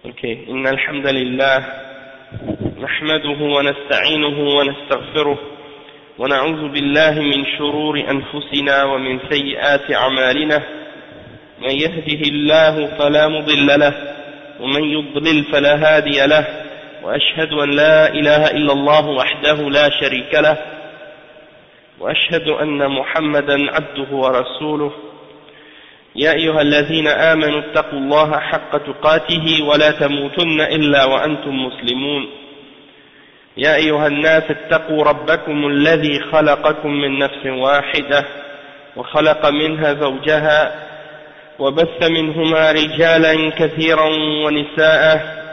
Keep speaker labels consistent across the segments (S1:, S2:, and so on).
S1: إن الحمد لله نحمده ونستعينه ونستغفره ونعوذ بالله من شرور أنفسنا ومن سيئات أعمالنا من يهده الله فلا مضل له ومن يضلل فلا هادي له وأشهد أن لا إله إلا الله وحده لا شريك له وأشهد أن محمدا عبده ورسوله يا أيها الذين آمنوا اتقوا الله حق تقاته ولا تموتن إلا وأنتم مسلمون يا أيها الناس اتقوا ربكم الذي خلقكم من نفس واحدة وخلق منها زوجها وبث منهما رجالا كثيرا ونساء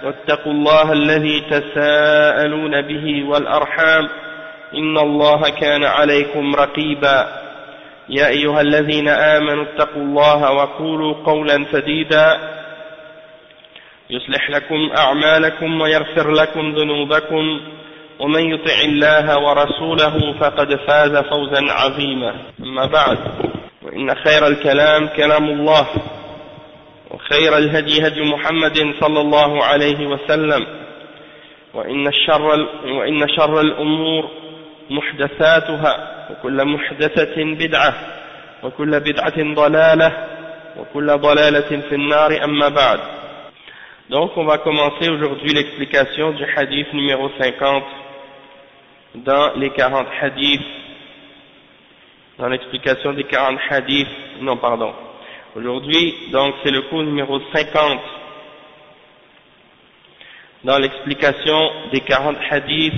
S1: واتقوا الله الذي تساءلون به والأرحام إن الله كان عليكم رقيبا يا أيها الذين آمنوا اتقوا الله وقولوا قولا سديدا يصلح لكم أعمالكم ويغفر لكم ذنوبكم ومن يطع الله ورسوله فقد فاز فوزا عظيما أما بعد وإن خير الكلام كلام الله وخير الهدي هدي محمد صلى الله عليه وسلم وإن شر الأمور محدثاتها وكل محدثة بدعة وكل بدعة ضلالة وكل ضلالة في النار أما بعد. Donc on va commencer aujourd'hui l'explication du hadith numéro 50 dans les 40 hadiths, dans l'explication des 40 hadiths, Aujourd'hui, donc c'est le cours numéro 50 dans l'explication des 40 hadiths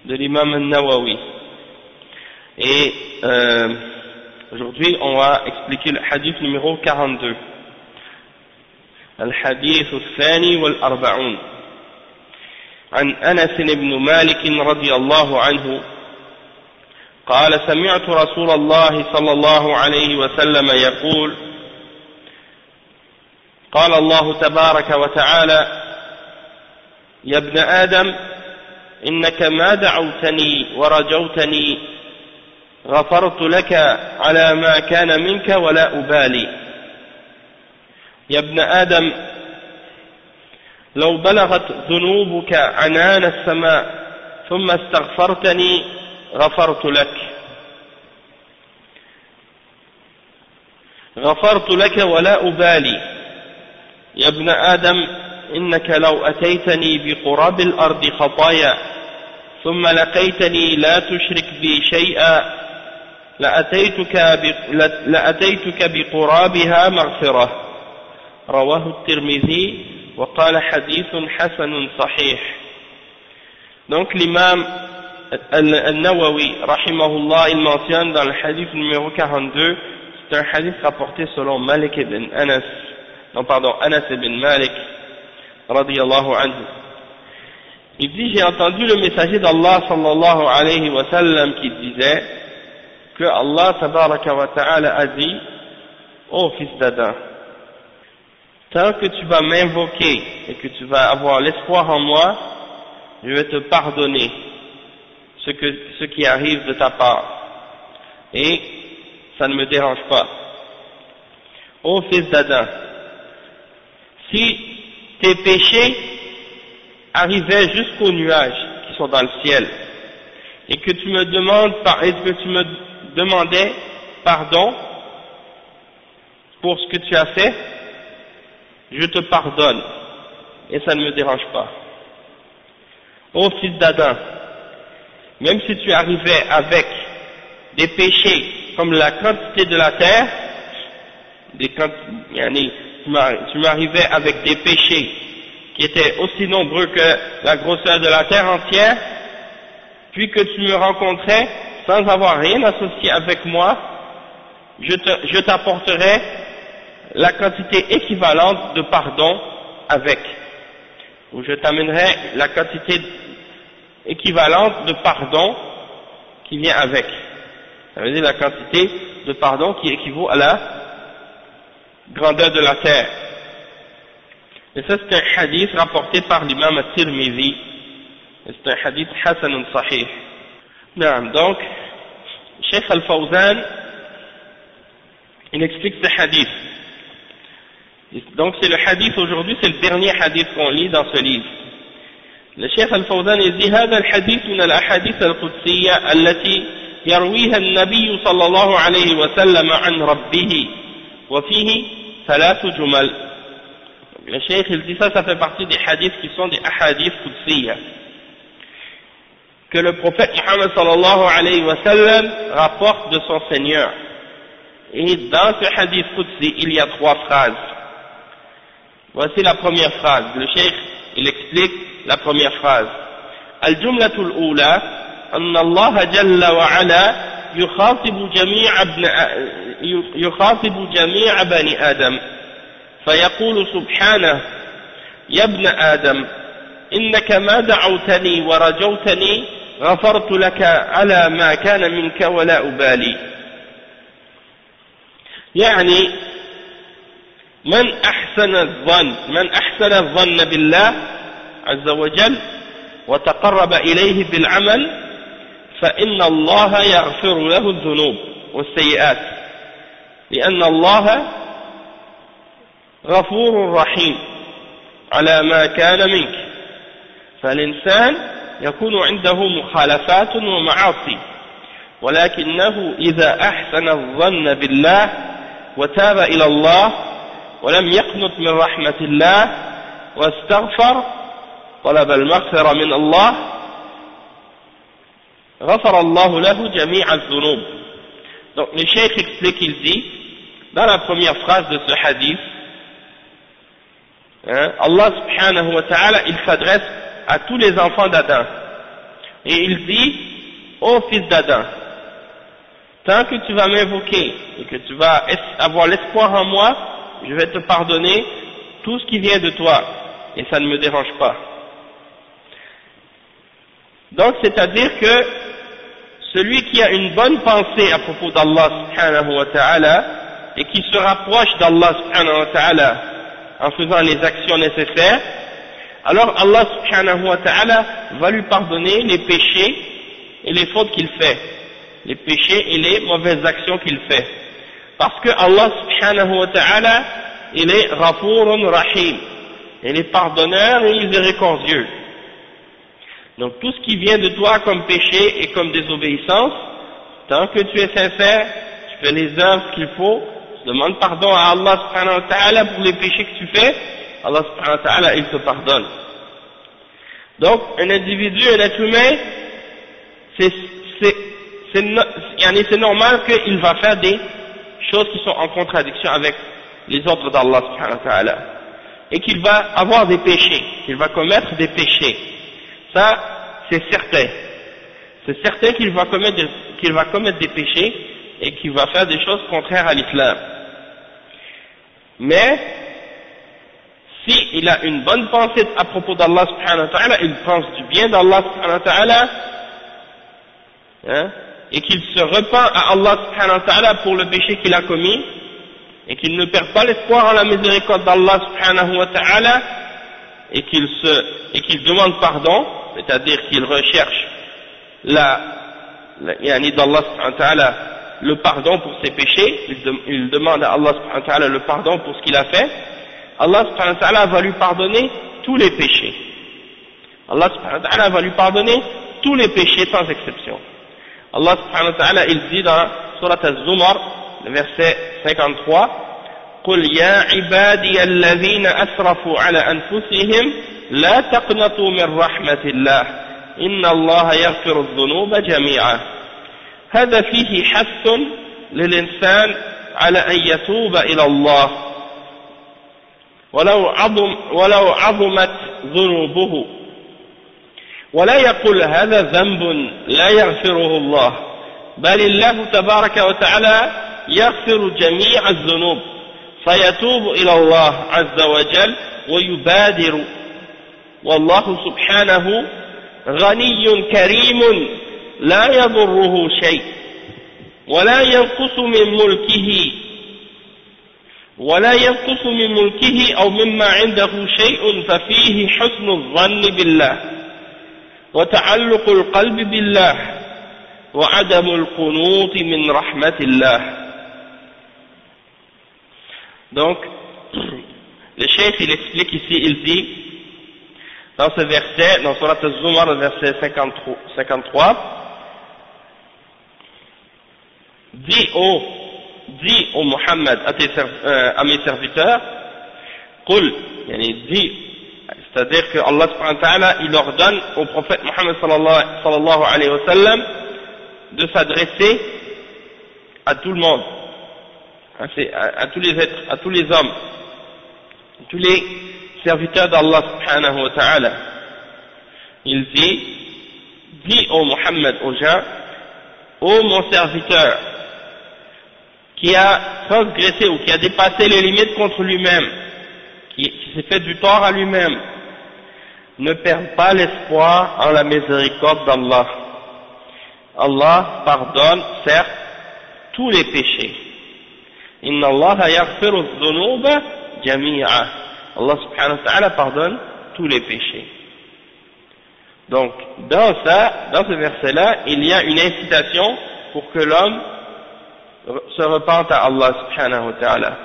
S1: de l'imam al-Nawawi. Et aujourd'hui, on va expliquer le hadith numéro 42. الحديث الثاني والأربعون عن أنس بن مالك رضي الله عنه قال سمعت رسول الله صلى الله عليه وسلم يقول قال الله تبارك وتعالى يا ابن آدم إنك ما دعوتني ورجوتني غفرت لك على ما كان منك ولا أبالي يا ابن آدم لو بلغت ذنوبك عنان السماء ثم استغفرتني غفرت لك ولا أبالي يا ابن آدم إنك لو أتيتني بقراب الأرض خطايا ثم لقيتني لا تشرك بي شيئا لأتيتك بقرابها مغفرة رواه الترمذي وقال حديث حسن صحيح. Donc l'imam al-Nawawi rahimahullah, il mentionne dans le hadith numéro 42, c'est un hadith rapporté selon Anas ibn Malik radiyallahu anhu. Il dit, j'ai entendu le messager d'Allah sallallahu alayhi wa sallam qui disait que Allah tabaraka wa ta'ala a dit, ô fils d'Adam, tant que tu vas m'invoquer et que tu vas avoir l'espoir en moi, je vais te pardonner ce qui arrive de ta part, et ça ne me dérange pas. Ô fils d'Adam, si tes péchés arrivaient jusqu'aux nuages qui sont dans le ciel, et que tu me demandais pardon pour ce que tu as fait, je te pardonne, et ça ne me dérange pas. Ô fils d'Adam, même si tu arrivais avec des péchés comme la quantité de la terre, tu m'arrivais avec des péchés qui étaient aussi nombreux que la grosseur de la terre entière, puis que tu me rencontrais sans avoir rien associé avec moi, je t'apporterai la quantité équivalente de pardon avec, ou je t'amènerai la quantité équivalente de pardon qui vient avec. Ça veut dire la quantité de pardon qui équivaut à la grandeur de la terre. Et ça c'est un hadith rapporté par l'imam al-Tirmidhi. C'est un hadith hasan sahih. Donc, Cheikh Al-Fawzan, il explique ce hadith. Donc c'est le hadith aujourd'hui, c'est le dernier hadith qu'on lit dans ce livre. Le Cheikh Al-Fawzan dit هذا الحديث من الأحاديث القدسية التي يرويها النبي صلى الله عليه وسلم عن ربه وفيه ثلاث جمل. Le Cheikh il dit ça fait partie des hadiths qui sont des hadiths qudsiya que le prophète Muhammad sallallahu alayhi wa sallam rapporte de son Seigneur. Et dans ce hadith qudsi, il y a 3 phrases. Voici la première phrase. Le Cheikh il explique la première phrase. الجملة الأولى أن الله جل وعلا يخاطب جميع بني آدم فيقول سبحانه يا ابن آدم إنك ما دعوتني ورجوتني غفرت لك على ما كان منك ولا أبالي. يعني من أحسن الظن بالله عز وجل وتقرب إليه بالعمل فإن الله يغفر له الذنوب والسيئات لأن الله غفور رحيم على ما كان منك. فالإنسان يكون عنده مخالفات ومعاصي ولكنه إذا أحسن الظن بالله وتاب إلى الله ولم يقنط من رحمة الله واستغفر طلب المغفرة من الله غفر الله له جميع الذنوب. Donc le cheikh explique, il dit dans la première phrase de ce hadith, Allah subhanahu wa ta'ala il s'adresse à tous les enfants d'Adam et il dit ô fils d'Adam, tant que tu vas m'invoquer et que tu vas avoir l'espoir en moi, je vais te pardonner tout ce qui vient de toi et ça ne me dérange pas. Donc c'est-à-dire que celui qui a une bonne pensée à propos d'Allah subhanahu wa ta'ala et qui se rapproche d'Allah subhanahu wa ta'ala en faisant les actions nécessaires, alors Allah subhanahu wa ta'ala va lui pardonner les péchés et les fautes qu'il fait, les péchés et les mauvaises actions qu'il fait. Parce que Allah subhanahu wa ta'ala, il est Ghafurun Rahim, il est pardonneur et miséricordieux. Donc tout ce qui vient de toi comme péché et comme désobéissance, tant que tu es sincère, tu fais les œuvres qu'il faut, tu demandes pardon à Allah subhanahu wa ta'ala pour les péchés que tu fais, Allah subhanahu wa ta'ala il te pardonne. Donc un individu, un être humain, c'est normal qu'il va faire des choses qui sont en contradiction avec les ordres d'Allah subhanahu wa ta'ala et qu'il va avoir des péchés, qu'il va commettre des péchés. Ça, c'est certain. C'est certain qu'il va commettre des péchés et qu'il va faire des choses contraires à l'islam. Mais, si il a une bonne pensée à propos d'Allah subhanahu wa ta'ala, il pense du bien d'Allah subhanahu wa ta'ala, et qu'il se repent à Allah subhanahu wa ta'ala pour le péché qu'il a commis, et qu'il ne perd pas l'espoir en la miséricorde d'Allah subhanahu wa ta'ala, et qu'il demande pardon, c'est-à-dire qu'il recherche d'Allah subhanahu wa ta'ala le pardon pour ses péchés, il demande à Allah subhanahu wa ta'ala le pardon pour ce qu'il a fait, Allah subhanahu wa ta'ala va lui pardonner tous les péchés. Allah subhanahu wa ta'ala va lui pardonner tous les péchés sans exception. Allah subhanahu wa ta'ala il dit dans Surat Az-Zumar, le verset 53, قل يا عبادي الذين أسرفوا على أنفسهم لا تقنطوا من رحمة الله إن الله يغفر الذنوب جميعا. هذا فيه حث للإنسان على أن يتوب إلى الله ولو عظمت ذنوبه ولا يقول هذا ذنب لا يغفره الله بل الله تبارك وتعالى يغفر جميع الذنوب فيتوب إلى الله عز وجل ويبادر والله سبحانه غني كريم لا يضره شيء ولا ينقص من ملكه أو مما عنده شيء ففيه حسن الظن بالله وتعلق القلب بالله وعدم القنوط من رحمة الله. Donc, le cheikh il explique ici, il dit, dans ce verset, dans Surat al-Zumar, le verset 53, dis ô Muhammad à mes serviteurs, qul, c'est-à-dire que Allah subhanahu wa ta'ala, il ordonne au prophète Muhammad sallallahu alayhi wa sallam de s'adresser à tout le monde, à tous les êtres, à tous les hommes, tous les serviteurs d'Allah subhanahu wa ta'ala. Il dit ô Muhammad aux gens, ô mon serviteur, qui a transgressé ou qui a dépassé les limites contre lui-même, qui s'est fait du tort à lui-même, ne perd pas l'espoir en la miséricorde d'Allah. Allah pardonne, certes, tous les péchés. Inna Allah yaghfiru dhunuba jami'a. Allah subhanahu wa ta'ala pardonne tous les péchés. Donc, dans ce verset-là, il y a une incitation pour que l'homme se repente à Allah subhanahu wa ta'ala.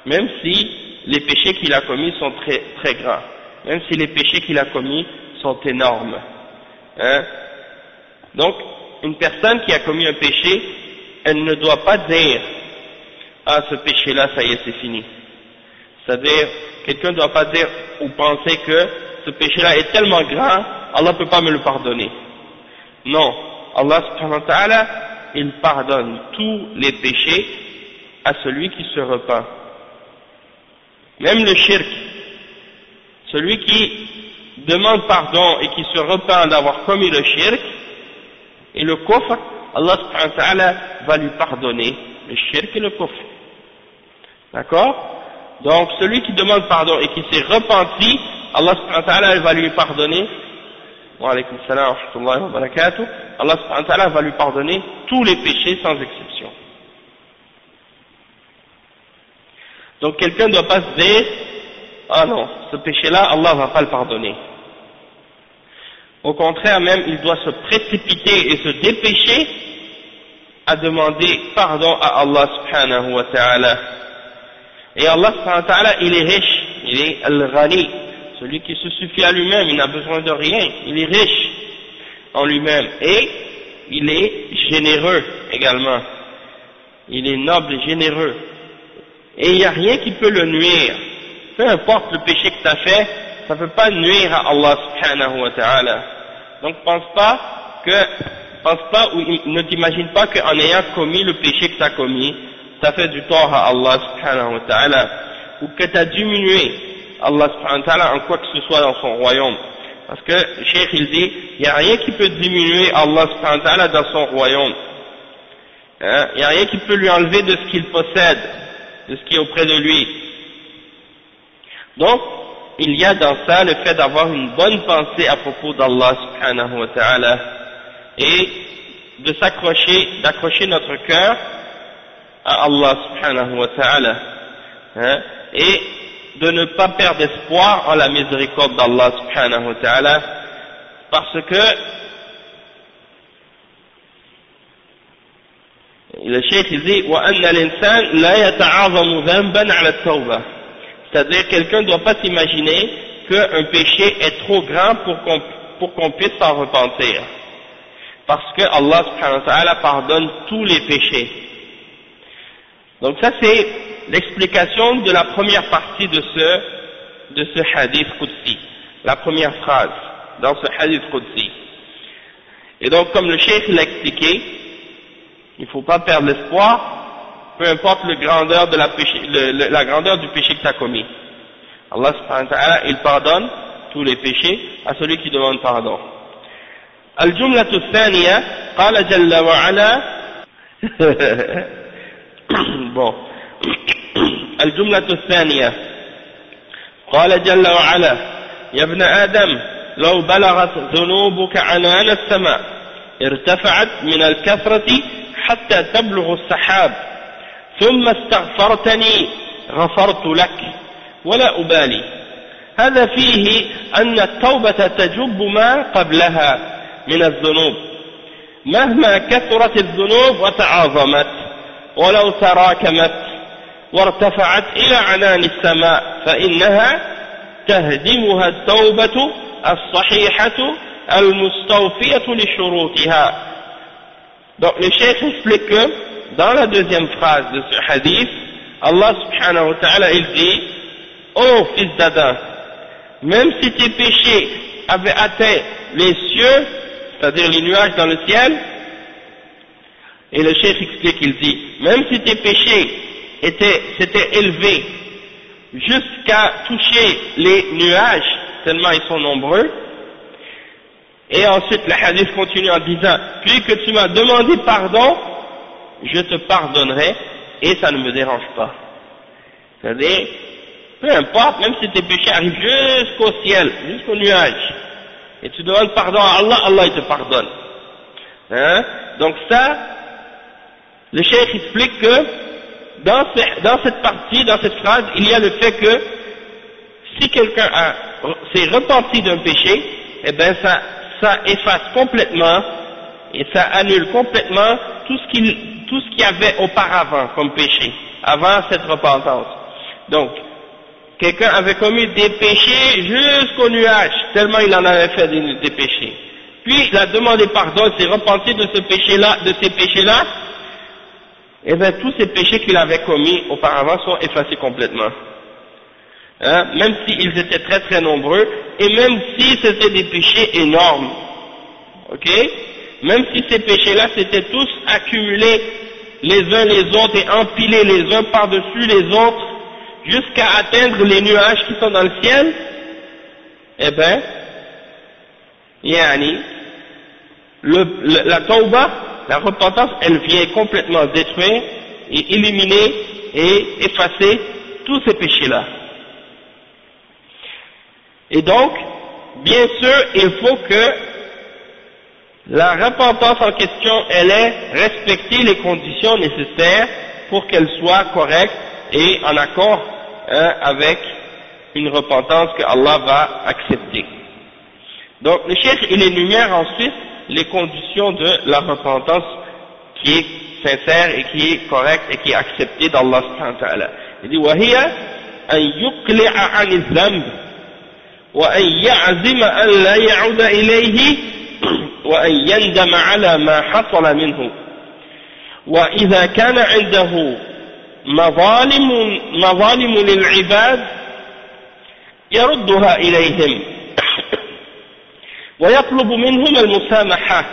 S1: Même si les péchés qu'il a commis sont très, très grands. Même si les péchés qu'il a commis sont énormes. Donc, une personne qui a commis un péché, elle ne doit pas dire « Ah, ce péché-là, ça y est, c'est fini ». C'est-à-dire, quelqu'un ne doit pas dire ou penser que ce péché-là est tellement grand, Allah ne peut pas me le pardonner. Non, Allah subhanahu wa ta'ala, il pardonne tous les péchés à celui qui se repent. Même le shirk, celui qui demande pardon et qui se repent d'avoir commis le shirk, et le kufr, Allah subhanahu wa ta'ala va lui pardonner le shirk et le kufr. D'accord? Donc celui qui demande pardon et qui s'est repenti, Allah subhanahu wa ta'ala va lui pardonner. Wa alaykum salam wa rahmatullahi wa barakatuh. Allah subhanahu wa ta'ala va lui pardonner tous les péchés sans exception. Donc quelqu'un ne doit pas se dire « Ah non, ce péché-là, Allah ne va pas le pardonner ». Au contraire même, il doit se précipiter et se dépêcher à demander pardon à Allah subhanahu wa ta'ala. Et Allah subhanahu wa ta'ala, il est riche, il est al-ghani, celui qui se suffit à lui-même, il n'a besoin de rien, il est riche en lui-même, et il est généreux également, il est noble et généreux, et il n'y a rien qui peut le nuire, peu importe le péché que tu as fait, ça ne peut pas nuire à Allah subhanahu wa ta'ala. Donc pense pas ou ne t'imagine pas qu'en ayant commis le péché que tu as commis, tu as fait du tort à Allah subhanahu wa ta'ala, ou que tu as diminué Allah subhanahu wa ta'ala en quoi que ce soit dans son royaume. Parce que le cheikh il dit, il n'y a rien qui peut diminuer Allah subhanahu wa ta'ala dans son royaume. Il n'y a rien qui peut lui enlever de ce qu'il possède, de ce qui est auprès de lui. Donc, il y a dans ça le fait d'avoir une bonne pensée à propos d'Allah subhanahu wa ta'ala et de d'accrocher notre cœur à Allah subhanahu wa ta'ala, et de ne pas perdre espoir en la miséricorde d'Allah subhanahu wa ta'ala, parce que le cheikh il dit وَأَنَّ الْإِنسَانَ لَا يَتَعَظَمُ ذَنْبًا عَلَى التَّوْبَةِ, c'est-à-dire quelqu'un ne doit pas s'imaginer qu'un péché est trop grand pour qu'on puisse s'en repentir, parce que Allah subhanahu wa ta'ala pardonne tous les péchés. Donc ça c'est l'explication de la première partie de ce hadith Qudsi, la première phrase dans ce hadith Qudsi. Et donc comme le cheikh l'a expliqué, il ne faut pas perdre l'espoir, peu importe la grandeur du péché que tu as commis. Allah subhanahu wa ta'ala, il pardonne tous les péchés à celui qui demande pardon. الجملة الثانية قال جل وعلا bon الجملة الثانية قال جل وعلا يا ابن آدم لو بلغت ذنوبك عنان السماء ارتفعت من الكثرة حتى تبلغ السحاب ثم استغفرتني غفرت لك ولا أبالي. هذا فيه أن التوبة تجب ما قبلها من الذنوب مهما كثرت الذنوب وتعاظمت ولو تراكمت وارتفعت إلى عنان السماء فإنها تهدمها التوبة الصحيحة المستوفية لشروطها. Donc le cheikh explique que dans la deuxième phrase de ce hadith, Allah subhanahu wa ta'ala il dit: ô fils d'Adam, même si tes péchés avaient atteint les cieux, c'est-à-dire les nuages dans le ciel, et le cheikh explique, il dit, même si tes péchés s'étaient élevés jusqu'à toucher les nuages, tellement ils sont nombreux, et ensuite le hadith continue en disant, puis que tu m'as demandé pardon, je te pardonnerai, et ça ne me dérange pas. C'est-à-dire, peu importe, même si tes péchés arrivent jusqu'au ciel, jusqu'au nuage, et tu demandes pardon à Allah, Allah il te pardonne. Hein? Donc ça, le cheikh explique que dans cette partie, dans cette phrase, il y a le fait que si quelqu'un s'est repenti d'un péché, eh bien ça efface complètement et ça annule complètement tout ce qu'il y avait auparavant comme péché, avant cette repentance. Donc, quelqu'un avait commis des péchés jusqu'au nuage, tellement il en avait fait des péchés. Puis il a demandé pardon, il s'est repenti de ces péchés-là, et bien tous ces péchés qu'il avait commis auparavant sont effacés complètement. Hein? Même s'ils étaient très très nombreux, et même si c'était des péchés énormes. Ok? Même si ces péchés-là s'étaient tous accumulés les uns les autres et empilés les uns par-dessus les autres, jusqu'à atteindre les nuages qui sont dans le ciel, eh bien, la tauba, la repentance, elle vient complètement détruire et éliminer et effacer tous ces péchés-là. Et donc, bien sûr, il faut que la repentance en question, elle ait respecté les conditions nécessaires pour qu'elle soit correcte et en accord avec une repentance que Allah va accepter. Donc le cheikh il énumère ensuite les conditions de la repentance qui est sincère et qui est correcte et qui est acceptée d'Allah subhanahu wa ta'ala. Il dit وهي أن يقلع عن الذنب وأن يعزم أن لا يعود إليه وأن يندم على ما حصل منه وإذا كان عنده مظالم للعباد يردها إليهم ويطلب منهم المسامحة.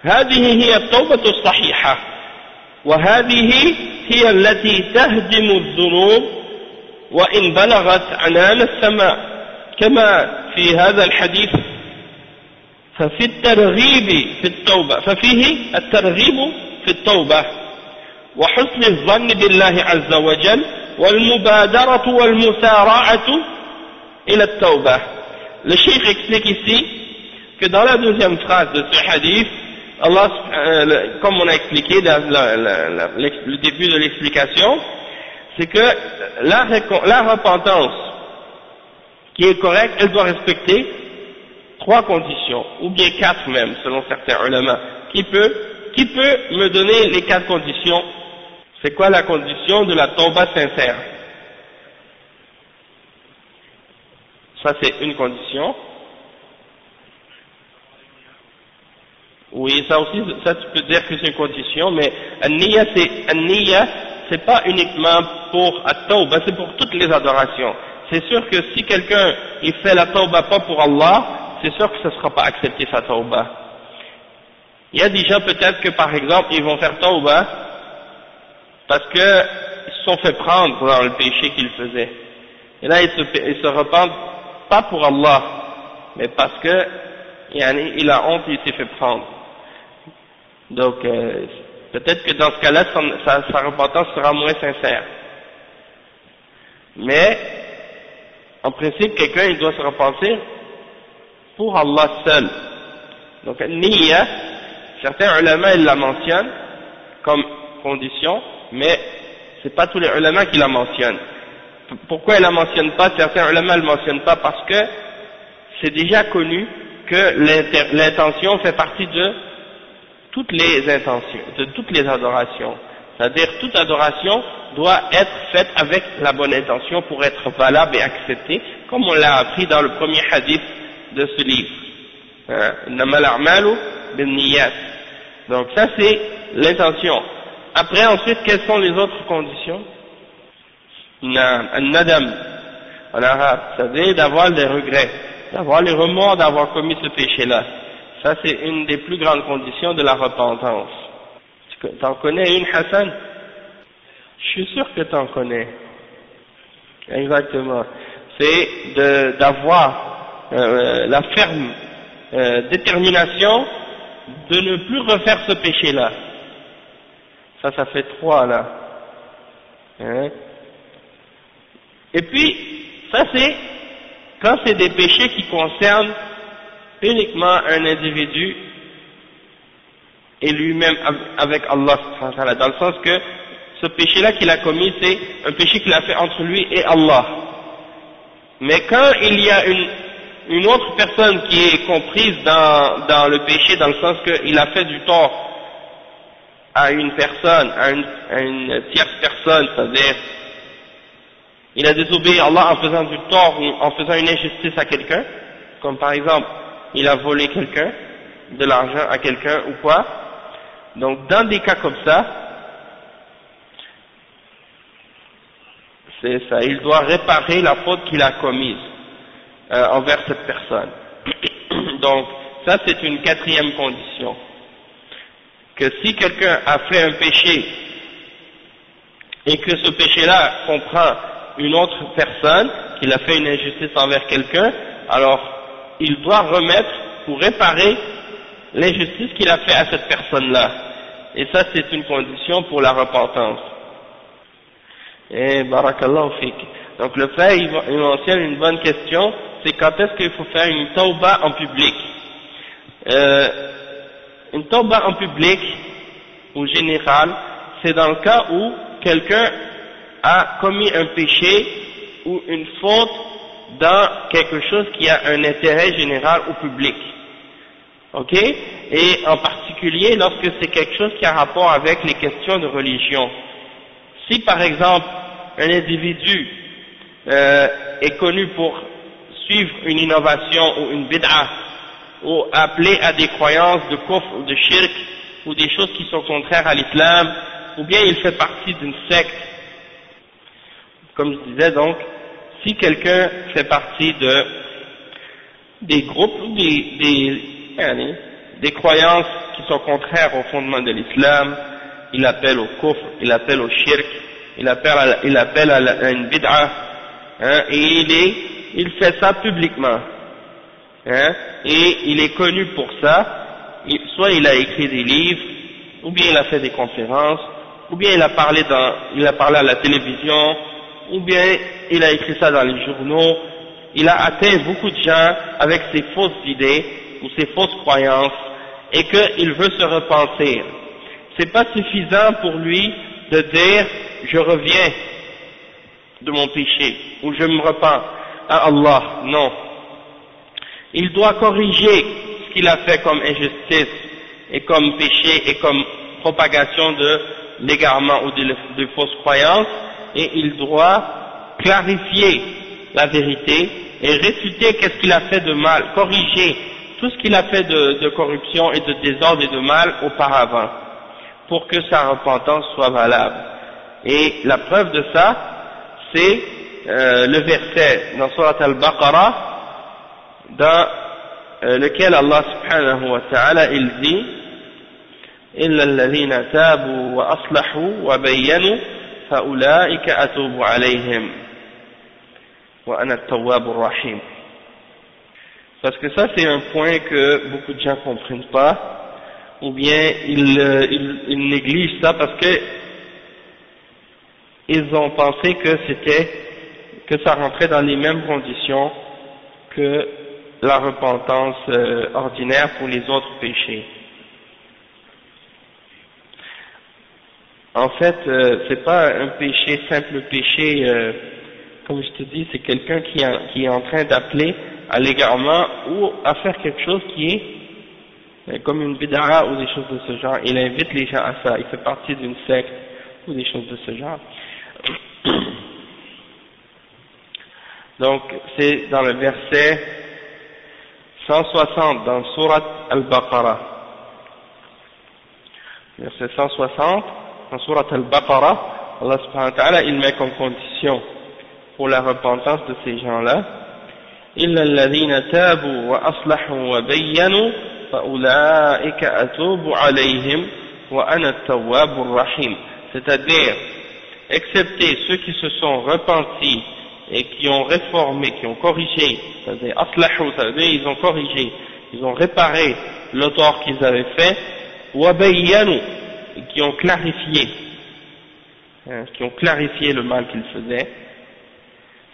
S1: هذه هي التوبة الصحيحة وهذه هي التي تهدم الذنوب وإن بلغت عنان السماء كما في هذا الحديث ففي الترغيب في التوبة ففيه الترغيب في التوبة وحسن الظن بالله عز وجل والمبادرة والمسارعة إلى التوبة. Le cheikh explique ici que dans la deuxième phrase de ce hadith, Allah, comme on a expliqué dans le début de l'explication, c'est que la repentance qui est correcte, elle doit respecter 3 conditions, ou bien 4 même, selon certains ulama. Qui peut me donner les 4 conditions? C'est quoi la condition de la tauba sincère? Ça c'est une condition. Oui, ça aussi, ça tu peux dire que c'est une condition, mais an-niyya c'est pas uniquement pour at-tauba, c'est pour toutes les adorations. C'est sûr que si quelqu'un il fait la tauba pas pour Allah, c'est sûr que ce ne sera pas accepté sa tauba. Il y a des gens peut-être que par exemple ils vont faire tauba parce qu'ils se sont fait prendre dans le péché qu'ils faisaient. Et là ils se repentent pas pour Allah, mais parce que il a honte, il s'est fait prendre. Donc peut-être que dans ce cas-là sa repentance sera moins sincère. Mais en principe quelqu'un il doit se repentir pour Allah seul. Donc niyya, certains ulama ils la mentionnent comme condition, mais c'est pas tous les ulama qui la mentionnent. Pourquoi ils la mentionnent pas? Certains ulama ne le mentionnent pas parce que c'est déjà connu que l'intention fait partie de toutes les intentions, de toutes les adorations. C'est-à-dire toute adoration doit être faite avec la bonne intention pour être valable et acceptée, comme on l'a appris dans le premier hadith de ce livre. Innamal a'malu binniyat. Donc ça c'est l'intention. Après ensuite, quelles sont les autres conditions? An-nadam en arabe, c'est-à-dire d'avoir des regrets, d'avoir les remords d'avoir commis ce péché-là. Ça c'est une des plus grandes conditions de la repentance. T'en connais une, Hassan? Je suis sûr que t'en connais. Exactement. C'est d'avoir la ferme détermination de ne plus refaire ce péché-là. Ça fait 3 là. Hein? Et puis, ça c'est quand c'est des péchés qui concernent uniquement un individu et lui-même avec Allah, dans le sens que ce péché-là qu'il a commis, c'est un péché qu'il a fait entre lui et Allah. Mais quand il y a une autre personne qui est comprise dans le péché, dans le sens qu'il a fait du tort à une personne, à une tierce personne, c'est-à-dire il a désobéi à Allah en faisant du tort ou en faisant une injustice à quelqu'un, comme par exemple il a volé quelqu'un, de l'argent à quelqu'un ou quoi. Donc dans des cas comme ça, c'est ça, il doit réparer la faute qu'il a commise envers cette personne. Donc ça c'est une 4e condition, que si quelqu'un a fait un péché et que ce péché-là comprend une autre personne, qu'il a fait une injustice envers quelqu'un, alors il doit remettre ou réparer l'injustice qu'il a fait à cette personne-là. Et ça c'est une condition pour la repentance. Et barakallahu fik. Donc le frère il mentionne une bonne question, c'est quand est-ce qu'il faut faire une tauba en public. Une tauba en public ou général, c'est dans le cas où quelqu'un a commis un péché ou une faute dans quelque chose qui a un intérêt général ou public. Ok? Et en particulier lorsque c'est quelque chose qui a rapport avec les questions de religion. Si par exemple un individu est connu pour suivre une innovation ou une bid'a, ou appeler à des croyances de kufr ou de shirk, ou des choses qui sont contraires à l'islam, ou bien il fait partie d'une secte, comme je disais donc, si quelqu'un fait partie des groupes ou des croyances qui sont contraires au fondement de l'islam, il appelle au kufr, il appelle au shirk, il appelle à une bid'a, hein, et il fait ça publiquement, hein, et il est connu pour ça, soit il a écrit des livres, ou bien il a fait des conférences, ou bien il a parlé à la télévision, ou bien il a écrit ça dans les journaux, il a atteint beaucoup de gens avec ses fausses idées, ou ses fausses croyances, et qu'il veut se repentir. C'est pas suffisant pour lui de dire je reviens de mon péché ou je me repens à Allah, non. Il doit corriger ce qu'il a fait comme injustice et comme péché et comme propagation de l'égarement ou de fausses croyances, et il doit clarifier la vérité et réfuter qu'est-ce qu'il a fait de mal, corriger tout ce qu'il a fait de corruption et de désordre et de mal auparavant, pour que sa repentance soit valable. Et la preuve de ça, c'est le verset dans Surat Al-Baqarah, dans lequel Allah subhanahu wa ta'ala il dit إِلَّا الَّذِينَ تَابُوا وَأَصْلَحُوا وَبَيَّنُوا فَأُولَئِكَ أَتُوبُ عَلَيْهِمْ وَأَنَا التَّوَّابُ الرَّحِيمُ. Parce que ça c'est un point que beaucoup de gens ne comprennent pas, ou bien ils négligent ça parce que ils ont pensé que ça rentrait dans les mêmes conditions que la repentance ordinaire pour les autres péchés. En fait, c'est pas un péché, simple péché, comme je te dis, c'est quelqu'un qui est en train d'appeler à l'égarement ou à faire quelque chose qui est comme une bid'a ou des choses de ce genre. Il invite les gens à ça, il fait partie d'une secte ou des choses de ce genre. Donc, c'est dans le verset 160 dans Surat Al-Baqarah. Verset 160 dans Surat Al-Baqarah, Allah subhanahu wa ta'ala, il met comme condition pour la repentance de ces gens-là: إِلَّا الَّذِينَ تَابُوا وَأَصْلَحُوا وَبَيَّنُوا فَأُولَٰئِكَ أَتُوبُ عَلَيْهِمْ وَأَنَا التَّوَّابُ الرَّحِيمُ. C'est-à-dire, excepté ceux qui se sont repentis et qui ont réformé, qui ont corrigé, c'est-à-dire aslahu, c'est-à-dire ils ont corrigé, ils ont réparé le tort qu'ils avaient fait, wa bayyanu, qui ont clarifié le mal qu'ils faisaient,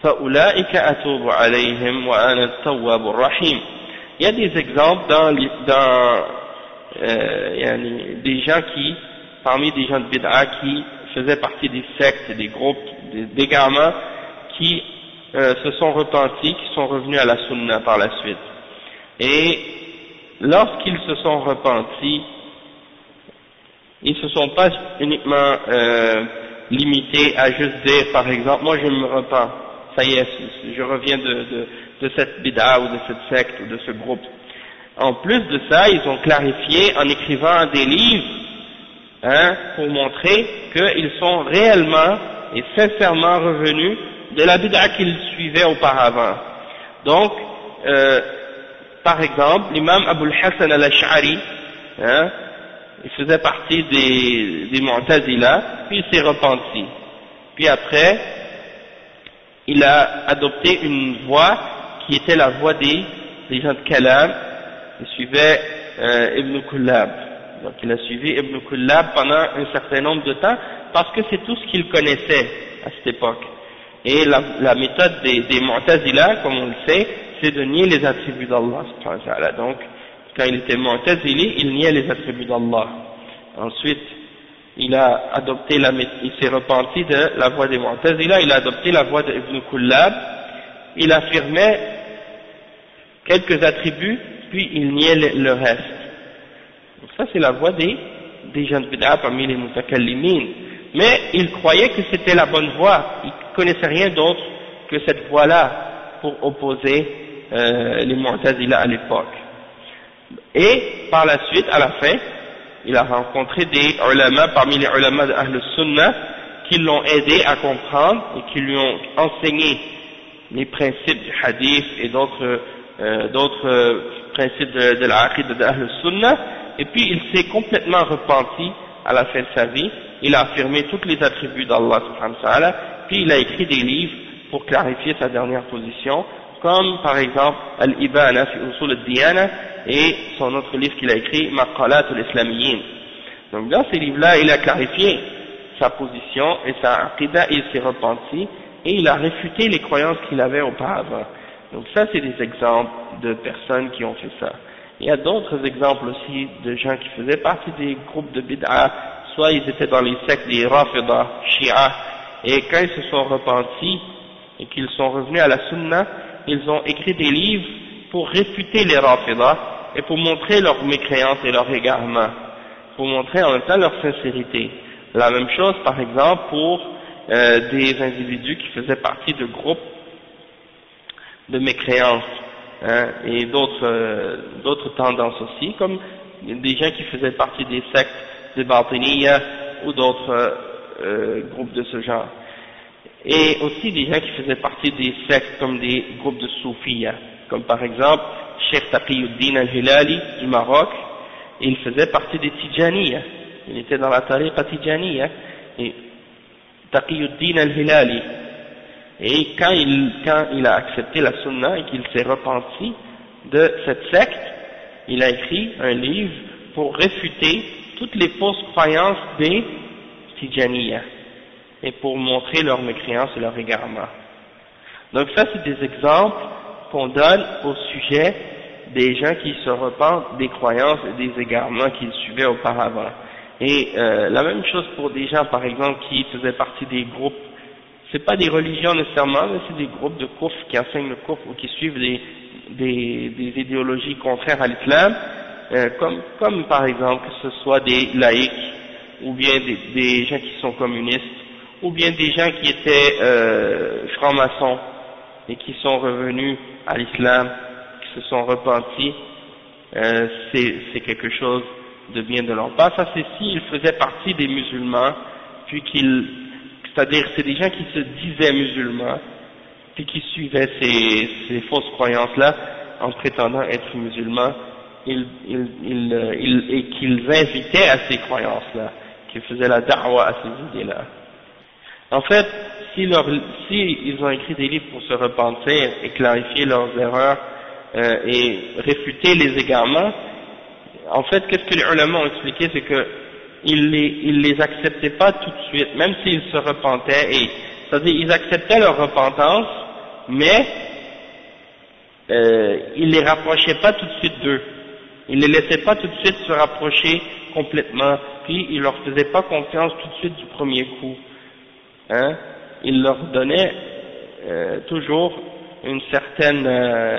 S1: fa ulaika atubu alayhim wa ana at-tawwab ar-rahim. Il y a des exemples dans des gens qui, parmi des gens de bid'a qui faisaient partie des sectes, des groupes, des gamins qui se sont repentis, qui sont revenus à la sunna par la suite. Et lorsqu'ils se sont repentis, ils ne se sont pas uniquement limités à juste dire, par exemple, moi je me repens, ça y est, je reviens de cette bid'a ou de cette secte ou de ce groupe. En plus de ça, ils ont clarifié en écrivant des livres, pour montrer qu'ils sont réellement et sincèrement revenus de la bid'a qu'ils suivaient auparavant. Donc, par exemple, l'imam Abu al-Hassan al-Ash'ari, il faisait partie des Mu'tazila, puis il s'est repenti. Puis après, il a adopté une voie qui était la voie des gens de Kalam. Il suivait Ibn Kullab. Donc il a suivi Ibn Kullab pendant un certain nombre de temps, parce que c'est tout ce qu'il connaissait à cette époque. Et la méthode des Mu'tazila, comme on le sait, c'est de nier les attributs d'Allah. Donc, quand il était Mu'tazili, il niait les attributs d'Allah. Ensuite, il s'est repenti de la voie des Mu'tazila, il a adopté la voie d'Ibn Kullab, il affirmait quelques attributs, puis il niait le reste. Donc ça, c'est la voie des gens de bid'a parmi les mutakallimin. Mais il croyait que c'était la bonne voie, il ne connaissait rien d'autre que cette voie-là pour opposer les Mu'tazila à l'époque. Et par la suite, à la fin, il a rencontré des ulama parmi les ulama d'Ahl Sunnah qui l'ont aidé à comprendre et qui lui ont enseigné les principes du hadith et d'autres principes de l'aqid d'Ahl Sunnah, et puis il s'est complètement repenti à la fin de sa vie. Il a affirmé tous les attributs d'Allah subhanahu wa ta'ala, puis il a écrit des livres pour clarifier sa dernière position, comme par exemple Al-Ibana fi Usul al-Diyana et son autre livre qu'il a écrit, Maqalat al-Islamiyyin. Donc dans ces livres-là, il a clarifié sa position et sa aqidah, il s'est repenti et il a réfuté les croyances qu'il avait auparavant. Donc ça, c'est des exemples de personnes qui ont fait ça. Il y a d'autres exemples aussi de gens qui faisaient partie des groupes de bid'a, soit ils étaient dans les sectes des Rafida, Shia, et quand ils se sont repentis et qu'ils sont revenus à la Sunna, ils ont écrit des livres pour réfuter les Rafida et pour montrer leur mécréance et leur égarement, pour montrer en même temps leur sincérité. La même chose, par exemple, pour des individus qui faisaient partie de groupes de mécréance, et d'autres tendances aussi, comme des gens qui faisaient partie des sectes de Batiniya ou d'autres groupes de ce genre. Et aussi des gens qui faisaient partie des sectes comme des groupes de Soufiya, comme par exemple Cheikh Taqiyuddin al-Hilali du Maroc, il faisait partie des Tijaniya, il était dans la tariqa Tijaniya, et Taqiyuddin al-Hilali. Et quand il a accepté la Sunna et qu'il s'est repenti de cette secte, il a écrit un livre pour réfuter toutes les fausses croyances des Tijaniya et pour montrer leur mécréance et leur égarement. Donc ça, c'est des exemples qu'on donne au sujet des gens qui se repentent des croyances et des égarements qu'ils suivaient auparavant. Et la même chose pour des gens, par exemple, qui faisaient partie des groupes, c'est pas des religions nécessairement, mais c'est des groupes de koufr qui enseignent le koufr ou qui suivent des idéologies contraires à l'islam, comme par exemple que ce soit des laïcs ou bien des gens qui sont communistes, ou bien des gens qui étaient francs-maçons et qui sont revenus à l'islam, qui se sont repentis, c'est quelque chose de bien de leur part. Ça c'est s'ils faisaient partie des musulmans, puis c'est-à-dire c'est des gens qui se disaient musulmans, puis qui suivaient ces fausses croyances-là en prétendant être musulmans, et qu'ils invitaient à ces croyances-là, qu'ils faisaient la da'wa à ces idées-là. En fait, si ils ont écrit des livres pour se repentir et clarifier leurs erreurs et réfuter les égarements, en fait, qu'est-ce que les ulama ont expliqué, c'est que ils les acceptaient pas tout de suite, même s'ils se repentaient, c'est-à-dire ils acceptaient leur repentance, mais ils les rapprochaient pas tout de suite d'eux. Ils les laissaient pas tout de suite se rapprocher complètement, puis ils leur faisaient pas confiance tout de suite du premier coup. Hein? Ils leur donnaient toujours une certaine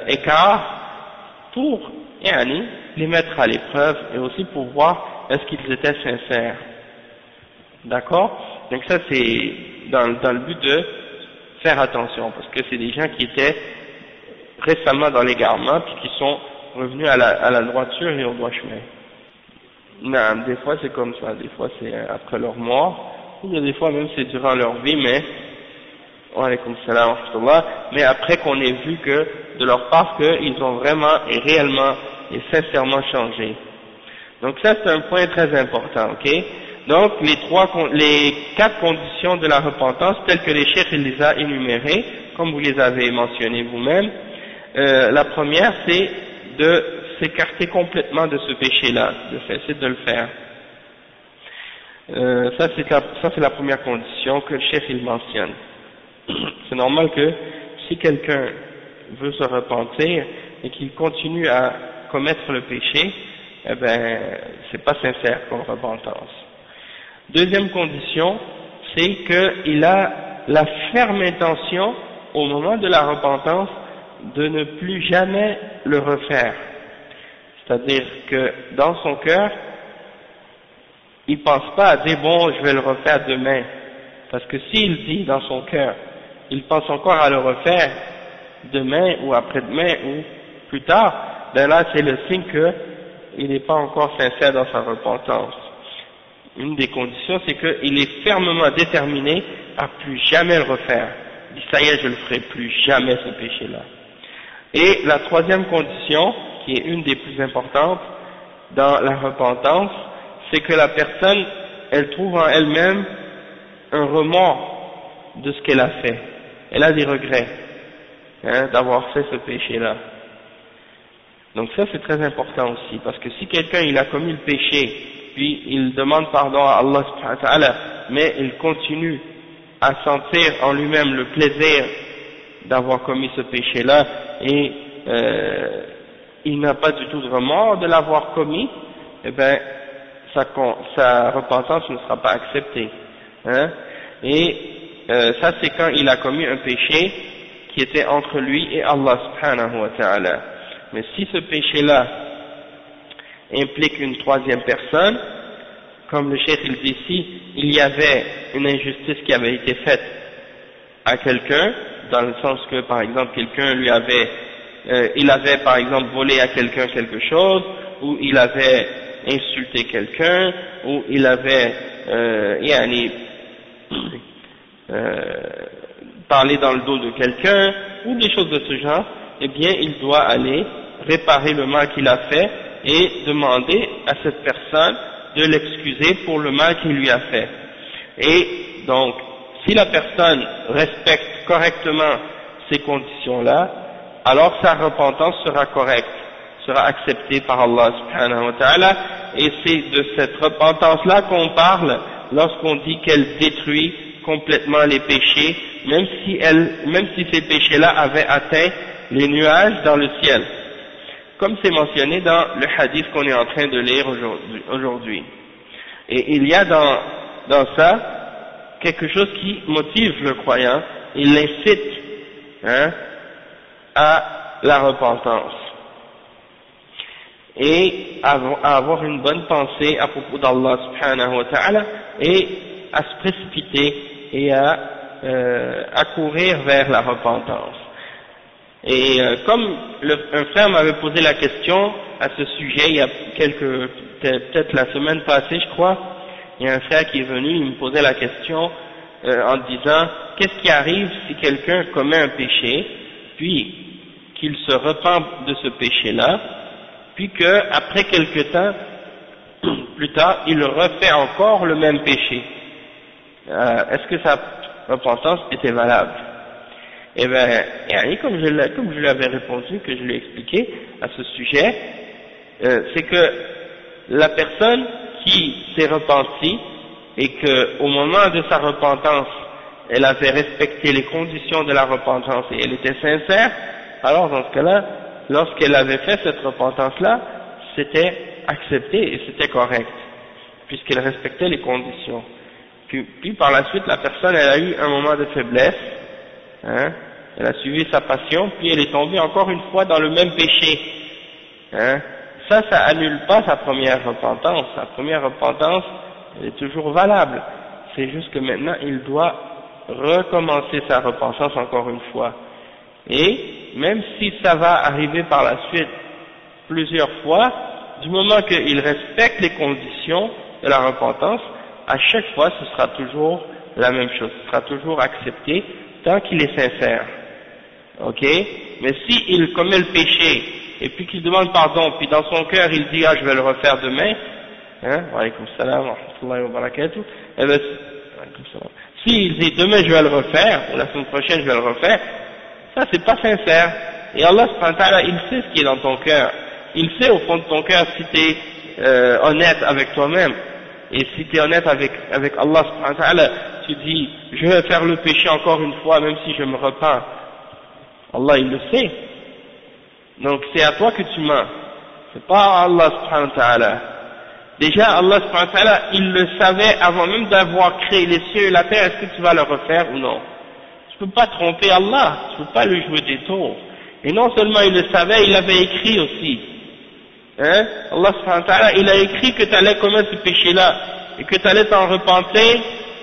S1: écart pour les mettre à l'épreuve et aussi pour voir est-ce qu'ils étaient sincères. D'accord? Donc ça c'est dans le but de faire attention, parce que c'est des gens qui étaient récemment dans l'égarement puis qui sont revenus à la droiture et au droit chemin. Non, des fois c'est comme ça, des fois c'est après leur mort, ou des fois même c'est durant leur vie, mais wa alaykoum salam wa rahmatullah, mais après qu'on ait vu que de leur part qu'ils ont vraiment et réellement et sincèrement changé. Donc ça c'est un point très important, ok? Donc les 4 conditions de la repentance telles que les chefs les a énumérées, comme vous les avez mentionnées vous-même. La première c'est de s'écarter complètement de ce péché-là, de cesser de le faire. Ça c'est la première condition que le chef il mentionne. C'est normal que si quelqu'un veut se repentir et qu'il continue à commettre le péché, eh ben c'est pas sincère comme repentance. Deuxième condition, c'est qu'il a la ferme intention au moment de la repentance de ne plus jamais le refaire. C'est-à-dire que dans son cœur, il pense pas à dire bon je vais le refaire demain, parce que s'il dit dans son cœur, il pense encore à le refaire demain ou après-demain ou plus tard, ben là c'est le signe qu'il n'est pas encore sincère dans sa repentance. Une des conditions c'est qu'il est fermement déterminé à plus jamais le refaire. Il dit ça y est, je le ferai plus jamais ce péché-là. Et la troisième condition, qui est une des plus importantes dans la repentance, c'est que la personne, elle trouve en elle-même un remords de ce qu'elle a fait. Elle a des regrets d'avoir fait ce péché-là. Donc ça c'est très important aussi, parce que si quelqu'un il a commis le péché, puis il demande pardon à Allah subhanahu wa ta'ala, mais il continue à sentir en lui-même le plaisir d'avoir commis ce péché-là, et il n'a pas du tout de remords de l'avoir commis, eh ben sa repentance ne sera pas acceptée. Et ça c'est quand il a commis un péché qui était entre lui et Allah subhanahu wa ta'ala. Mais si ce péché-là implique une troisième personne, comme le cheikh il dit ici, il y avait une injustice qui avait été faite à quelqu'un, dans le sens que par exemple quelqu'un lui avait, il avait par exemple volé à quelqu'un quelque chose, ou il avait insulté quelqu'un, ou il avait parlé dans le dos de quelqu'un, ou des choses de ce genre, eh bien il doit aller réparer le mal qu'il a fait et demander à cette personne de l'excuser pour le mal qu'il lui a fait. Et donc, si la personne respecte correctement ces conditions-là, alors sa repentance sera correcte, sera acceptée par Allah subhanahu wa ta'ala, et c'est de cette repentance-là qu'on parle lorsqu'on dit qu'elle détruit complètement les péchés, même si ces péchés-là avaient atteint les nuages dans le ciel, comme c'est mentionné dans le hadith qu'on est en train de lire aujourd'hui. Et il y a dans ça quelque chose qui motive le croyant, il l'incite à la repentance. et à avoir une bonne pensée à propos d'Allah subhanahu wa ta'ala, et à se précipiter et à courir vers la repentance. Et comme un frère m'avait posé la question à ce sujet il y a peut-être la semaine passée je crois, il y a un frère qui est venu, il me posait la question en disant qu'est-ce qui arrive si quelqu'un commet un péché, puis qu'il se repent de ce péché-là, puis qu'après quelque temps, plus tard, il refait encore le même péché. Est-ce que sa repentance était valable? Eh bien, comme je l'avais répondu, que je l'ai expliqué à ce sujet, c'est que la personne qui s'est repentie et qu'au moment de sa repentance, elle avait respecté les conditions de la repentance et elle était sincère, alors dans ce cas-là, lorsqu'elle avait fait cette repentance-là, c'était accepté et c'était correct, puisqu'elle respectait les conditions. Puis par la suite, la personne, elle a eu un moment de faiblesse, hein, elle a suivi sa passion, puis elle est tombée encore une fois dans le même péché. Hein. Ça annule pas sa première repentance. Sa première repentance, elle est toujours valable. C'est juste que maintenant, il doit recommencer sa repentance encore une fois. Et même si ça va arriver par la suite plusieurs fois, du moment qu'il respecte les conditions de la repentance, à chaque fois, ce sera toujours la même chose. Ce sera toujours accepté tant qu'il est sincère. Ok? Mais si il commet le péché, et puis qu'il demande pardon, puis dans son cœur il dit, ah, je vais le refaire demain, hein, wa alaykoum salam wa rahmatullahi wa barakatuh, eh ben, s'il dit demain je vais le refaire, ou la semaine prochaine je vais le refaire, ça c'est pas sincère. Et Allah subhanahu wa ta'ala, il sait ce qui est dans ton cœur. Il sait au fond de ton cœur si tu es honnête avec toi-même. Et si tu es honnête avec Allah subhanahu wa ta'ala, tu dis, je vais faire le péché encore une fois, même si je me repens. Allah, il le sait. Donc, c'est à toi que tu mens. C'est pas à Allah subhanahu wa ta'ala. Déjà, Allah subhanahu wa ta'ala, il le savait avant même d'avoir créé les cieux et la terre, est-ce que tu vas le refaire ou non? Tu peux pas tromper Allah, tu peux pas lui jouer des tours. Et non seulement il le savait, il l'avait écrit aussi. Hein? Allah subhanahu wa ta'ala, il a écrit que tu allais commettre ce péché-là, et que tu allais t'en repentir,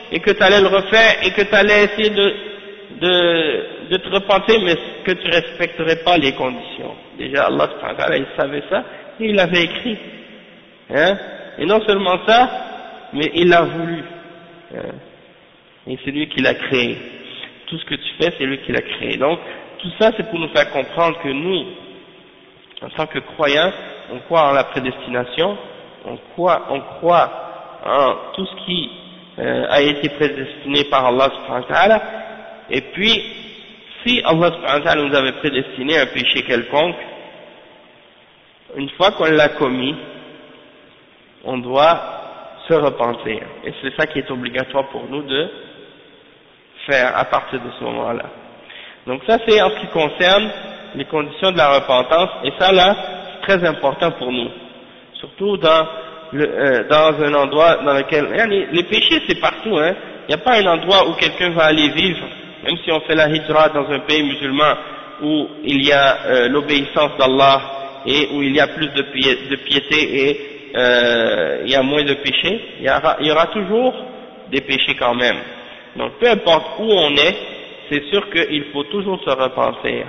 S1: et que tu allais le refaire, et que tu allais essayer de te repentir, mais que tu respecterais pas les conditions. Déjà, Allah subhanahu wa ta'ala, il savait ça, et il l'avait écrit. Hein? Et non seulement ça, mais il l'a voulu. Hein? Et c'est lui qui l'a créé. Tout ce que tu fais, c'est lui qui l'a créé. Donc, tout ça, c'est pour nous faire comprendre que nous, en tant que croyants, on croit en la prédestination, on croit en tout ce qui a été prédestiné par Allah subhanahu wa ta'ala, et puis, si Allah subhanahu wa ta'ala nous avait prédestiné un péché quelconque, une fois qu'on l'a commis, on doit se repentir. Et c'est ça qui est obligatoire pour nous de faire à partir de ce moment-là. Donc ça, c'est en ce qui concerne les conditions de la repentance, et ça là, c'est très important pour nous. Surtout dans un endroit dans lequel... Les péchés, c'est partout, hein. Il n'y a pas un endroit où quelqu'un va aller vivre, même si on fait la hijra dans un pays musulman où il y a l'obéissance d'Allah et où il y a plus de piété et il y a moins de péchés, il y aura toujours des péchés quand même. Donc peu importe où on est, c'est sûr qu'il faut toujours se repentir.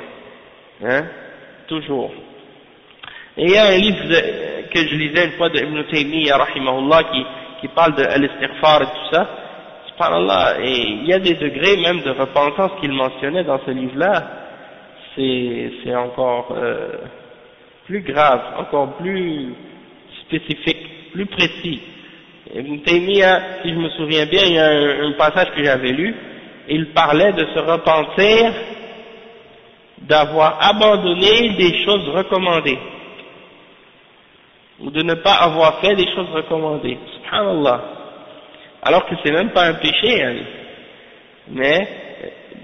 S1: Hein? Toujours. Et il y a un livre que je lisais une fois de Ibn Taymiyyah rahimahullah qui parle de l'istighfar et tout ça. Subhanallah, et il y a des degrés même de repentance qu'il mentionnait dans ce livre-là. C'est encore plus grave, encore plus spécifique, plus précis. Ibn Taymiyyah, si je me souviens bien, il y a un passage que j'avais lu, il parlait de se repentir d'avoir abandonné des choses recommandées, ou de ne pas avoir fait des choses recommandées. Subhanallah. Alors que c'est même pas un péché, hein. Mais,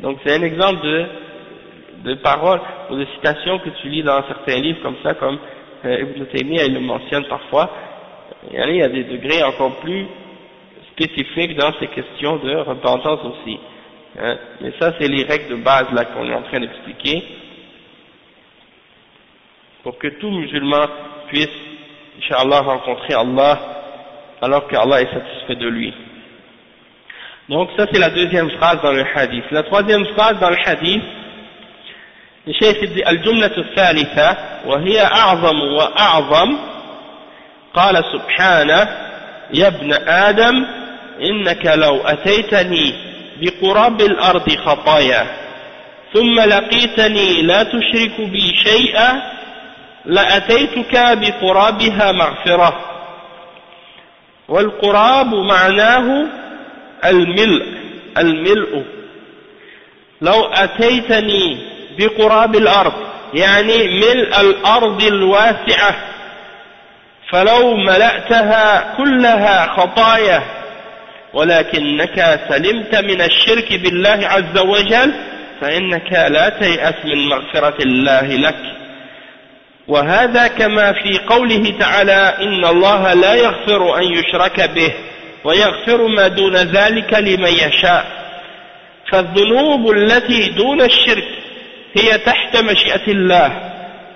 S1: donc c'est un exemple de paroles ou de citations que tu lis dans certains livres comme ça, comme Ibn Taymiyyah, il le mentionne parfois. Il y a des degrés encore plus spécifiques dans ces questions de repentance aussi. Hein. Mais ça, c'est les règles de base là qu'on est en train d'expliquer pour que tout musulman puisse Inch'Allah, rencontrer Allah alors qu'Allah est satisfait de lui. Donc ça c'est la deuxième phrase dans le hadith. La troisième phrase dans le hadith, le cheikh dit al-jumla al-thalitha wa hiya a'zam wa a'zam qala subhanahu ya ibn adam innaka law ataytani biqurab al-ardi khataya thumma laqitani la tushriku bi shay'an la ataytuka biqurabiha maghfirah wal qurab ma'nahu الملء لو أتيتني بقراب الأرض يعني ملء الأرض الواسعة فلو ملأتها كلها خطايا ولكنك سلمت من الشرك بالله عز وجل فإنك لا تيأس من مغفرة الله لك وهذا كما في قوله تعالى إن الله لا يغفر أن يشرك به ويغفر ما دون ذلك لمن يشاء فالذنوب التي دون الشرك هي تحت مشيئة الله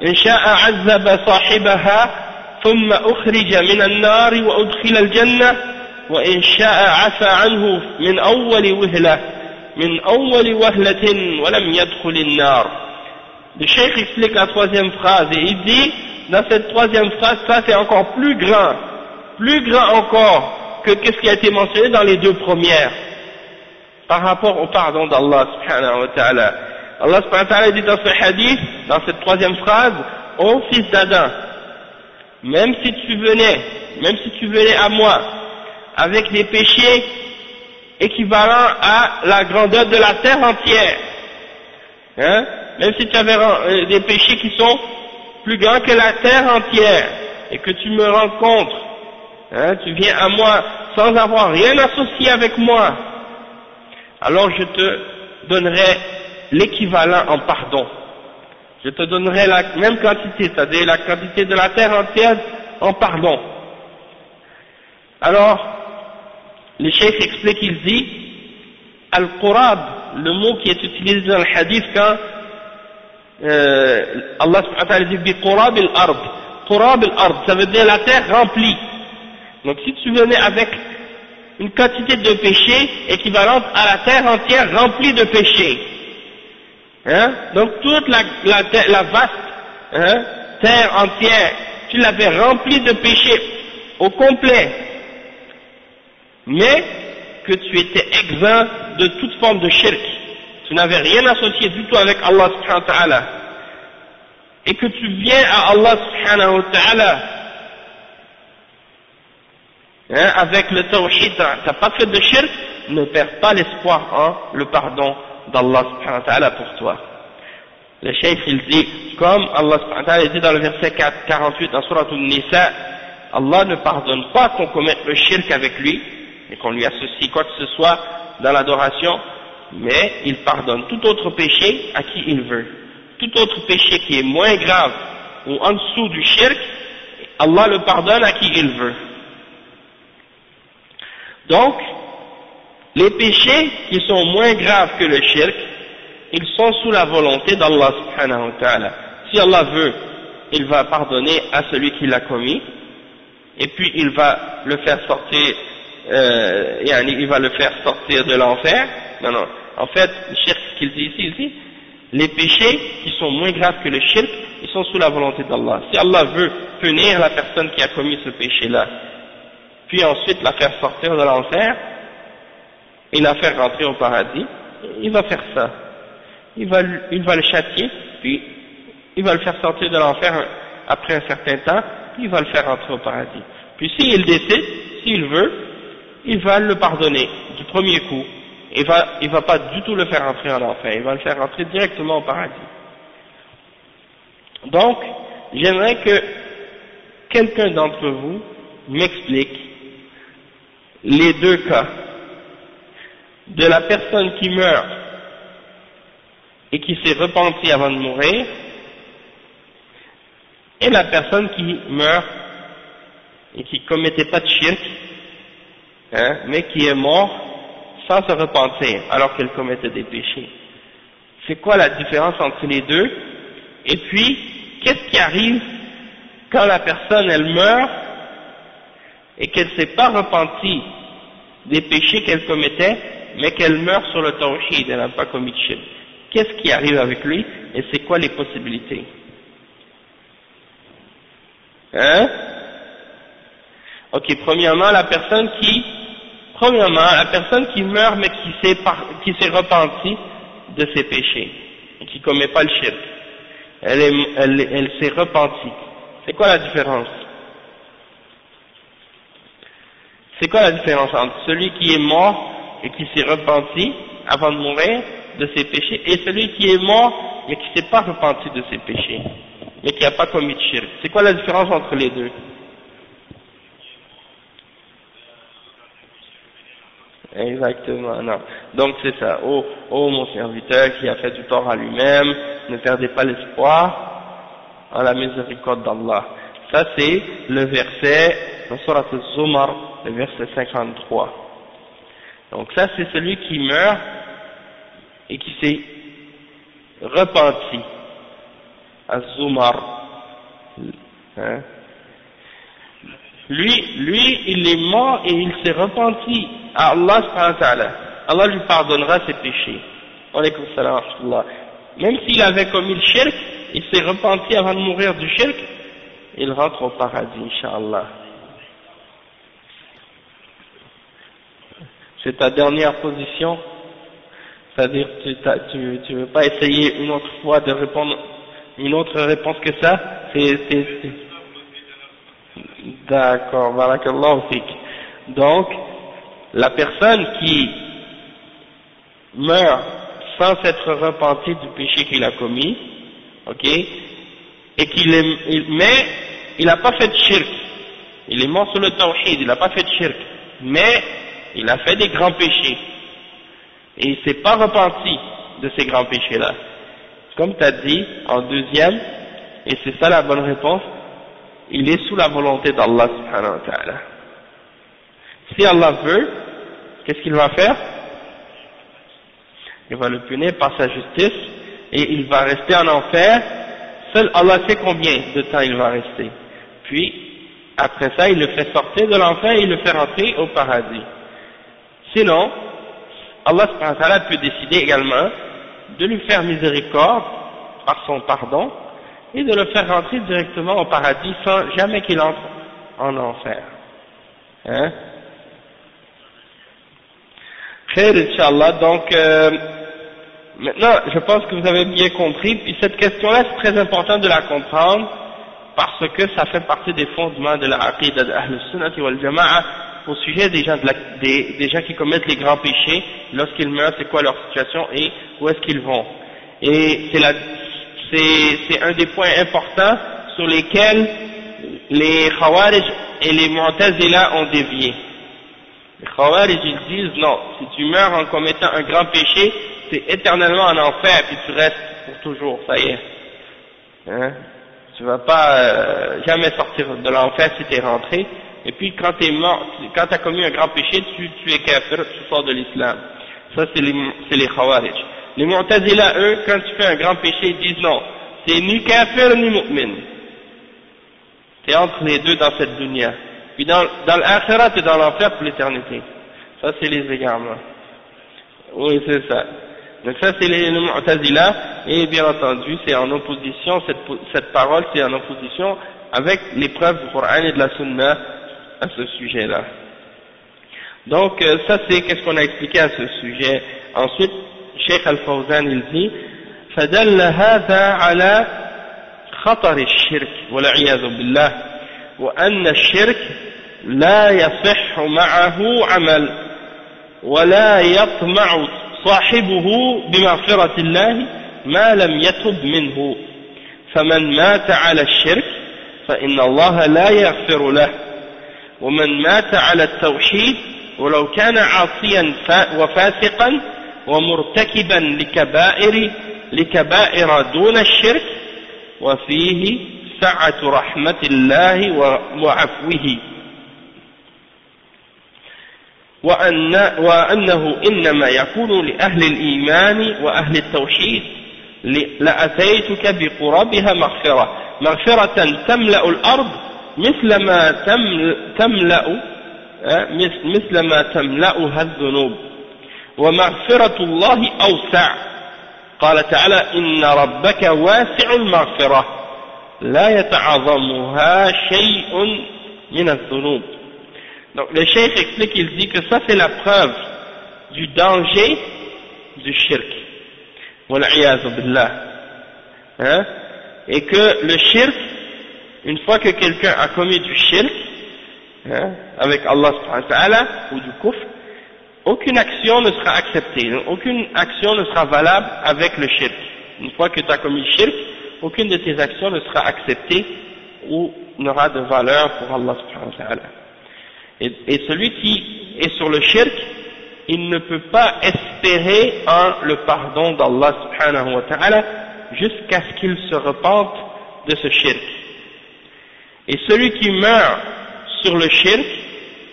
S1: إن شاء عذب صاحبها ثم أخرج من النار وأدخل الجنة وإن شاء عفى عنه من أول وهلة ولم يدخل النار. Le cheikh explique la troisième phrase et il dit dans cette troisième phrase, ça c'est encore plus grand encore que qu'est-ce qui a été mentionné dans les deux premières par rapport au pardon d'Allah subhanahu wa ta'ala. Allah subhanahu wa ta'ala dit dans ce hadith, dans cette troisième phrase, ô fils d'Adam, même si tu venais à moi avec des péchés équivalents à la grandeur de la terre entière, hein, même si tu avais des péchés qui sont plus grands que la terre entière et que tu me rencontres, hein, tu viens à moi sans avoir rien associé avec moi, alors je te donnerai l'équivalent en pardon. Je te donnerai la même quantité, c'est-à-dire la quantité de la terre entière en pardon. Alors, le cheikh explique, il dit, al-qurab, le mot qui est utilisé dans le hadith quand Allah subhanahu wa ta'ala dit bi qurab al-ard. Qurab al-ard, ça veut dire la terre remplie. Donc si tu venais avec une quantité de péché équivalente à la terre entière remplie de péchés, hein, donc toute la vaste, hein, terre entière, tu l'avais remplie de péchés au complet, mais que tu étais exempt de toute forme de shirk, tu n'avais rien associé du tout avec Allah subhanahu wa ta'ala, et que tu viens à Allah subhanahu wa ta'ala, hein, avec le tawhid, tu n'as pas fait de shirk, ne perds pas l'espoir en le pardon d'Allah subhanahu wa ta'ala pour toi. Le cheikh il dit, comme Allah subhanahu wa ta'ala dit dans le verset 48 dans Surah An-Nisa, Allah ne pardonne pas qu'on commette le shirk avec lui, et qu'on lui associe quoi que ce soit dans l'adoration, mais il pardonne tout autre péché à qui il veut. Tout autre péché qui est moins grave ou en dessous du shirk, Allah le pardonne à qui il veut. Donc, les péchés qui sont moins graves que le shirk, ils sont sous la volonté d'Allah subhanahu wa ta'ala. Si Allah veut, il va pardonner à celui qui l'a commis, et puis il va le faire sortir, il va le faire sortir de l'enfer. Non, en fait, le shirk qu'il dit ici, il dit, les péchés qui sont moins graves que le shirk, ils sont sous la volonté d'Allah. Si Allah veut punir la personne qui a commis ce péché-là, puis ensuite la faire sortir de l'enfer, et la faire rentrer au paradis, il va faire ça. Il va le châtier, puis il va le faire sortir de l'enfer après un certain temps, puis il va le faire rentrer au paradis. Puis s'il décide, s'il veut, il va le pardonner du premier coup. Il va pas du tout le faire rentrer en enfer, il va le faire rentrer directement au paradis. Donc, j'aimerais que quelqu'un d'entre vous m'explique les deux cas de la personne qui meurt et qui s'est repentie avant de mourir, et la personne qui meurt et qui commettait pas de shirk, hein, mais qui est mort sans se repentir alors qu'elle commettait des péchés. C'est quoi la différence entre les deux? Et puis, qu'est-ce qui arrive quand la personne elle meurt et qu'elle ne s'est pas repentie des péchés qu'elle commettait, mais qu'elle meurt sur le tawhid, elle n'a pas commis de shirk, qu'est-ce qui arrive avec lui et c'est quoi les possibilités? Hein? Ok, premièrement, la personne qui meurt mais qui s'est repentie de ses péchés, et qui commet pas le shirk, elle s'est repentie. C'est quoi la différence? C'est quoi la différence entre celui qui est mort et qui s'est repenti avant de mourir de ses péchés et celui qui est mort mais qui ne s'est pas repenti de ses péchés, mais qui n'a pas commis de shirk? C'est quoi la différence entre les deux? Exactement, non. Donc c'est ça. Oh mon serviteur qui a fait du tort à lui-même, ne perdez pas l'espoir en la miséricorde d'Allah. Ça c'est le verset, dans Surat al-Zumar, le verset 53. Donc ça c'est celui qui meurt et qui s'est repenti. Al-Zumar. Hein? Lui, il est mort et il s'est repenti à Allah subhanahu wa ta'ala. Allah lui pardonnera ses péchés. Alaykoum salam wa rahmatullah. Même s'il avait commis le shirk, il s'est repenti avant de mourir du shirk, il rentre au paradis, Inch'Allah. C'est ta dernière position? C'est-à-dire, tu veux pas essayer une autre fois de répondre une autre réponse que ça? D'accord, barakallahu fik. Donc, la personne qui meurt sans s'être repenti du péché qu'il a commis, ok, et mais il n'a pas fait de shirk, il est mort sur le tawhid, il n'a pas fait de shirk, mais il a fait des grands péchés, et il ne s'est pas repenti de ces grands péchés-là. Comme tu as dit en deuxième, et c'est ça la bonne réponse, il est sous la volonté d'Allah subhanahu wa ta'ala. Si Allah veut, qu'est-ce qu'il va faire? Il va le punir par sa justice et il va rester en enfer. Seul Allah sait combien de temps il va rester. Puis, après ça, il le fait sortir de l'enfer et il le fait rentrer au paradis. Sinon, Allah subhanahu wa ta'ala peut décider également de lui faire miséricorde par son pardon et de le faire rentrer directement au paradis sans jamais qu'il entre en enfer. Hein? Khair, Inch'Allah. Donc, maintenant, je pense que vous avez bien compris, puis cette question-là, c'est très important de la comprendre, parce que ça fait partie des fondements de la aqidah de Ahl Sunnah wal Jama'a au sujet des gens, des gens qui commettent les grands péchés, lorsqu'ils meurent, c'est quoi leur situation et où est-ce qu'ils vont. Et c'est un des points importants sur lesquels les Khawarij et les Mu'tazila ont dévié. Les Khawarij, ils disent non, si tu meurs en commettant un grand péché, c'est éternellement en enfer, puis tu restes pour toujours, ça y est. Hein? Tu vas pas jamais sortir de l'enfer si tu es rentré, et puis quand tu es mort, quand tu as commis un grand péché, tu es kafir, tu sors de l'islam. Ça c'est les Khawarij. Les Mu'tazila, eux, quand tu fais un grand péché, ils disent non, c'est ni kafir ni mu'min. C'est entre les deux dans cette dunya. Puis dans l'akhirah, tu es dans l'enfer pour l'éternité. Ça c'est les égarements. Oui, c'est ça. Donc ça c'est les Mu'tazila, et bien entendu, c'est en opposition, cette parole, c'est en opposition avec les preuves du Coran et de la Sunna à ce sujet-là. Donc ça c'est qu'est-ce qu'on a expliqué à ce sujet. Ensuite, Cheikh Al-Fawzan il dit فدل هذا على خطر الشرك والعياذ بالله وأن الشرك لا يصح معه عمل ولا يطمع صاحبه بمغفرة الله ما لم يتب منه فمن مات على الشرك فإن الله لا يغفر له ومن مات على التوحيد ولو كان عاصيا وفاسقا ومرتكبا لكبائر دون الشرك وفيه سعة رحمة الله وعفوه وأنه إنما يكون لأهل الإيمان وأهل التوحيد لأتيتك بقربها مغفرة مغفرة تملأ الأرض مثل ما تملأها الذنوب ومغفرة الله أوسع. قال تعالى إن ربك واسع المغفرة لا يتعظمها شيء من الذنوب. Donc le cheikh explique, il dit que ça c'est la preuve du danger du shirk, wal'iyaz billah, hein, et que le shirk, une fois que quelqu'un a commis du shirk, hein, avec Allah subhanahu wa ta'ala, ou du kufr, aucune action ne sera acceptée, aucune action ne sera valable avec le shirk. Une fois que tu as commis le shirk, aucune de tes actions ne sera acceptée ou n'aura de valeur pour Allah subhanahu wa ta'ala. Et celui qui est sur le shirk, il ne peut pas espérer en le pardon d'Allah subhanahu wa ta'ala jusqu'à ce qu'il se repente de ce shirk. Et celui qui meurt sur le shirk,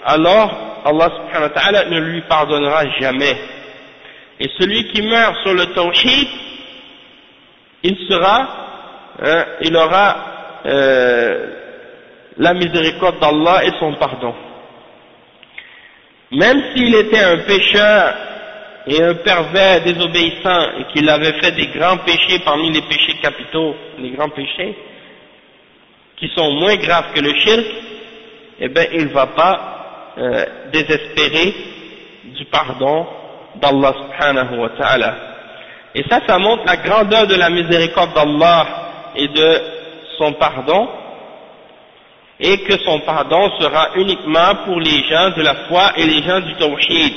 S1: alors Allah subhanahu wa ta'ala ne lui pardonnera jamais. Et celui qui meurt sur le tawhid, il aura la miséricorde d'Allah et son pardon. Même s'il était un pécheur et un pervers désobéissant et qu'il avait fait des grands péchés parmi les péchés capitaux, les grands péchés, qui sont moins graves que le shirk, eh bien il ne va pas désespérer du pardon d'Allah subhanahu wa ta'ala. Et ça montre la grandeur de la miséricorde d'Allah et de son pardon, et que son pardon sera uniquement pour les gens de la foi et les gens du tawhid.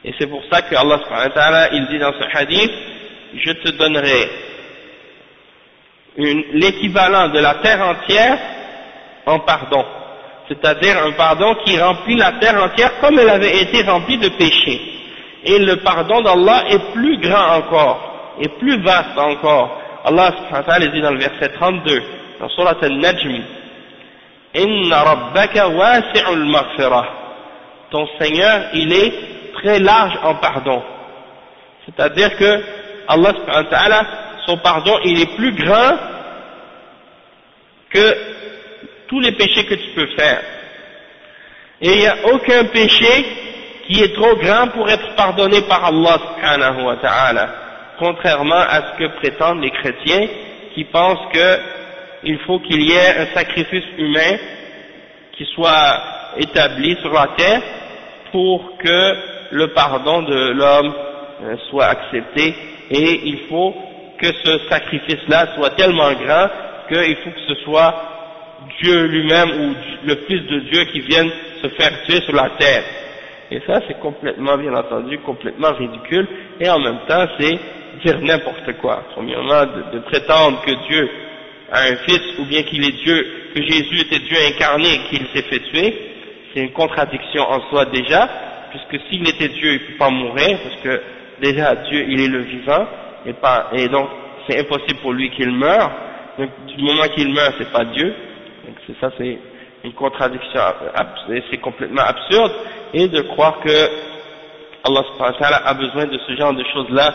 S1: Et c'est pour ça que Allah subhanahu wa ta'ala, il dit dans ce hadith, je te donnerai l'équivalent de la terre entière en pardon. C'est-à-dire un pardon qui remplit la terre entière comme elle avait été remplie de péchés. Et le pardon d'Allah est plus grand encore, et plus vaste encore. Allah subhanahu wa ta'ala dit dans le verset 32, dans Surat al-Najm, Inna rabbaka wasi'ul maghfirah. Ton Seigneur, il est très large en pardon. C'est-à-dire que Allah subhanahu wa ta'ala, son pardon, il est plus grand que tous les péchés que tu peux faire. Et il n'y a aucun péché qui est trop grand pour être pardonné par Allah subhanahu wa ta'ala. Contrairement à ce que prétendent les chrétiens qui pensent qu'il faut qu'il y ait un sacrifice humain qui soit établi sur la terre pour que le pardon de l'homme soit accepté, et il faut que ce sacrifice-là soit tellement grand qu'il faut que ce soit Dieu lui-même ou le Fils de Dieu qui vienne se faire tuer sur la terre. Et ça c'est complètement, bien entendu, complètement ridicule, et en même temps c'est dire n'importe quoi. Premièrement, de prétendre que Dieu a un fils, ou bien qu'il est Dieu, que Jésus était Dieu incarné et qu'il s'est fait tuer, c'est une contradiction en soi déjà, puisque s'il était Dieu, il ne peut pas mourir, parce que déjà Dieu, il est le vivant, et donc c'est impossible pour lui qu'il meure. Donc du moment qu'il meurt, c'est pas Dieu. Donc c'est une contradiction, c'est complètement absurde, et de croire que Allah subhanahu wa ta'ala a besoin de ce genre de choses-là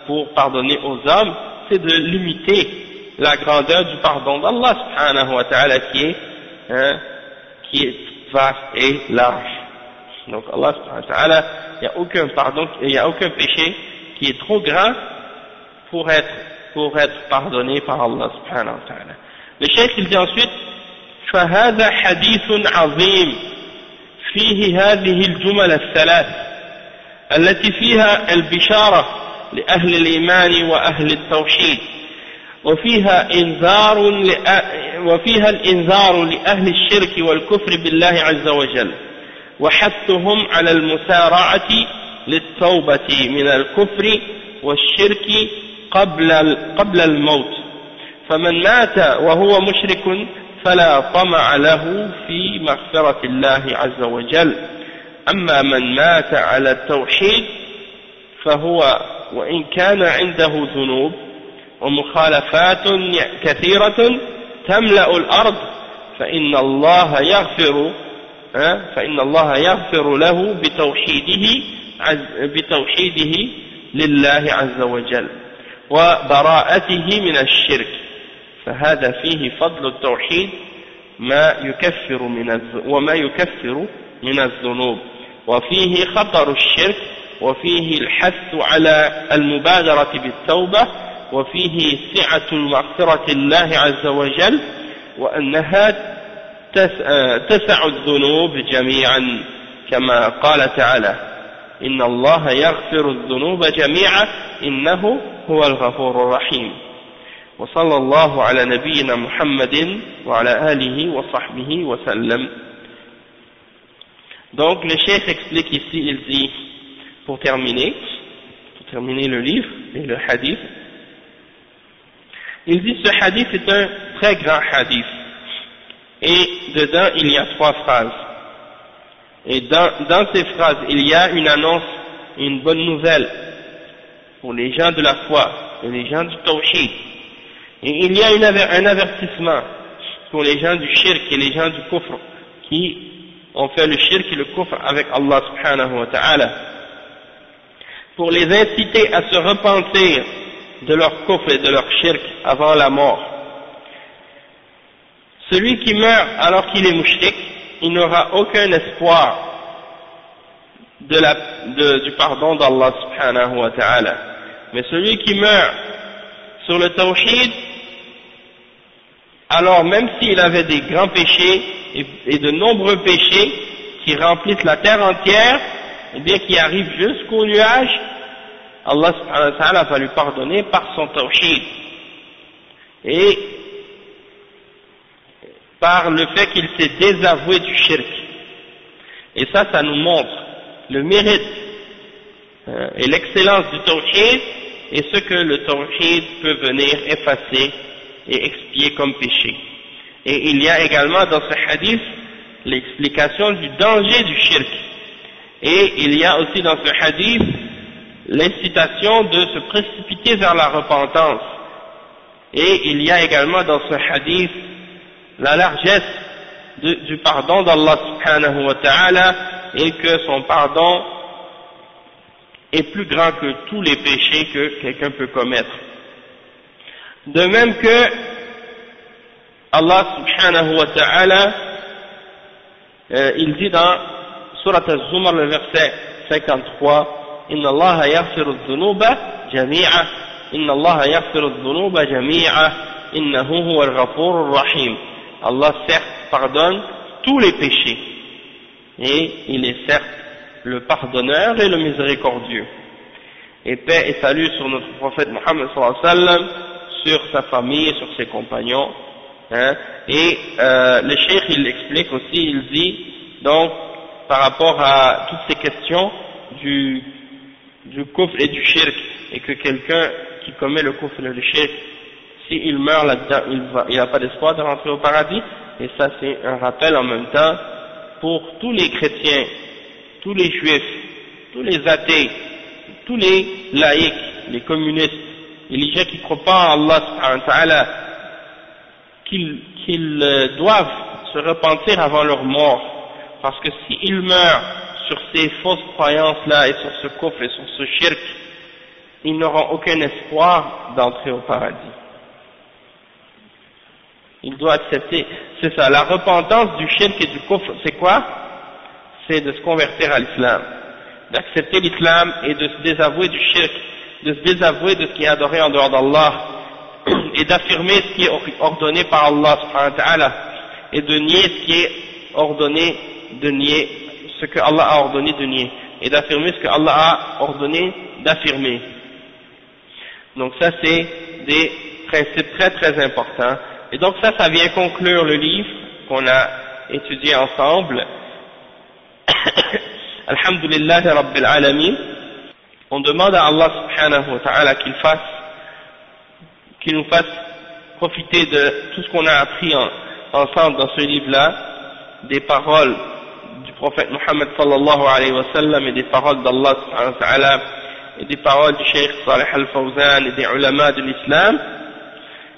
S1: pour pardonner aux hommes, c'est de limiter la grandeur du pardon d'Allah subhanahu wa ta'ala qui est vaste et large. Donc Allah subhanahu wa ta'ala, il n'y a aucun pardon, il n'y a aucun péché qui est trop grand pour être pardonné par Allah subhanahu wa ta'ala. Le cheikh il dit ensuite, فهذا حديث عظيم فيه هذه الجمل الثلاث التي فيها البشارة لأهل الإيمان وأهل التوحيد، وفيها الإنذار لأهل الشرك والكفر بالله عز وجل، وحثهم على المسارعة للتوبة من الكفر والشرك قبل الموت، فمن مات وهو مشرك فلا طمع له في مغفرة الله عز وجل، أما من مات على التوحيد فهو وإن كان عنده ذنوب ومخالفات كثيرة تملأ الأرض فإن الله يغفر له بتوحيده لله عز وجل وبراءته من الشرك، فهذا فيه فضل التوحيد وما يكفر من الذنوب وفيه خطر الشرك وفيه الحث على المبادرة بالتوبة وفيه سعة مغفرة الله عز وجل وأنها تسع الذنوب جميعا كما قال تعالى إن الله يغفر الذنوب جميعا إنه هو الغفور الرحيم وصلى الله على نبينا محمد وعلى آله وصحبه وسلم. Donc le cheikh explique ici, il dit, pour terminer le livre et le hadith, il dit ce hadith est un très grand hadith et dedans il y a 3 phrases et dans ces phrases il y a une annonce, une bonne nouvelle pour les gens de la foi et les gens du tawhid et il y a un avertissement pour les gens du shirk et les gens du kufr qui ont fait le shirk et le kufr avec Allah subhanahu wa ta'ala pour les inciter à se repentir de leur kufr et de leur shirk avant la mort. Celui qui meurt alors qu'il est mushrik, il n'aura aucun espoir du pardon d'Allah subhanahu wa ta'ala. Mais celui qui meurt sur le tawhid, alors même s'il avait des grands péchés et de nombreux péchés qui remplissent la terre entière, et bien qui arrivent jusqu'au nuage, Allah subhanahu wa ta'ala va lui pardonner par son tawhid et par le fait qu'il s'est désavoué du shirk. Et ça nous montre le mérite et l'excellence du tawhid et ce que le tawhid peut venir effacer et expier comme péché. Et il y a également dans ce hadith l'explication du danger du shirk. Et il y a aussi dans ce hadith l'incitation de se précipiter vers la repentance. Et il y a également dans ce hadith la largesse du pardon d'Allah subhanahu wa ta'ala et que son pardon est plus grand que tous les péchés que quelqu'un peut commettre. De même que Allah subhanahu wa ta'ala il dit dans Surat Az-Zumar le verset 53 Inna Allah yaghfiru adh-dhunuba jami'a Inna Allah yaghfiru adh-dhunuba jami'a Innahu huwa al-ghafur ar-rahim. Allah certes pardonne tous les péchés et il est certes le pardonneur et le miséricordieux. Et paix et salut sur notre prophète Mohammed sallallahu alayhi wa sallam, sur sa famille, sur ses compagnons. Et le cheikh il explique aussi, il dit donc par rapport à toutes ces questions du kufr et du shirk, et que quelqu'un qui commet le kufr et le shirk, s'il meurt là-dedans, il n'a pas d'espoir de rentrer au paradis. Et ça c'est un rappel en même temps pour tous les chrétiens, tous les juifs, tous les athées, tous les laïcs, les communistes, et les gens qui ne croient pas en Allah subhanahu wa ta'ala, qu'ils doivent se repentir avant leur mort, parce que s'ils meurent sur ces fausses croyances-là et sur ce kufr et sur ce shirk, ils n'auront aucun espoir d'entrer au paradis. Il doit accepter, c'est ça, la repentance du shirk et du kufr, c'est quoi? C'est de se convertir à l'islam, d'accepter l'islam et de se désavouer du shirk, de se désavouer de ce qui est adoré en dehors d'Allah, et d'affirmer ce qui est ordonné par Allah subhanahu wa ta'ala, et de nier ce qui est ordonné de nier, ce que Allah a ordonné de nier, et d'affirmer ce que Allah a ordonné d'affirmer. Donc ça c'est des principes très très importants. Et donc ça vient conclure le livre qu'on a étudié ensemble. Alhamdulillah Rabbil Alamin. On demande à Allah subhanahu wa ta'ala qu'il nous fasse profiter de tout ce qu'on a appris ensemble dans ce livre-là, des paroles du prophète Muhammad sallallahu alayhi wa sallam et des paroles d'Allah subhanahu wa ta'ala et des paroles du Cheikh Salih al-Fawzan et des ulama de l'islam,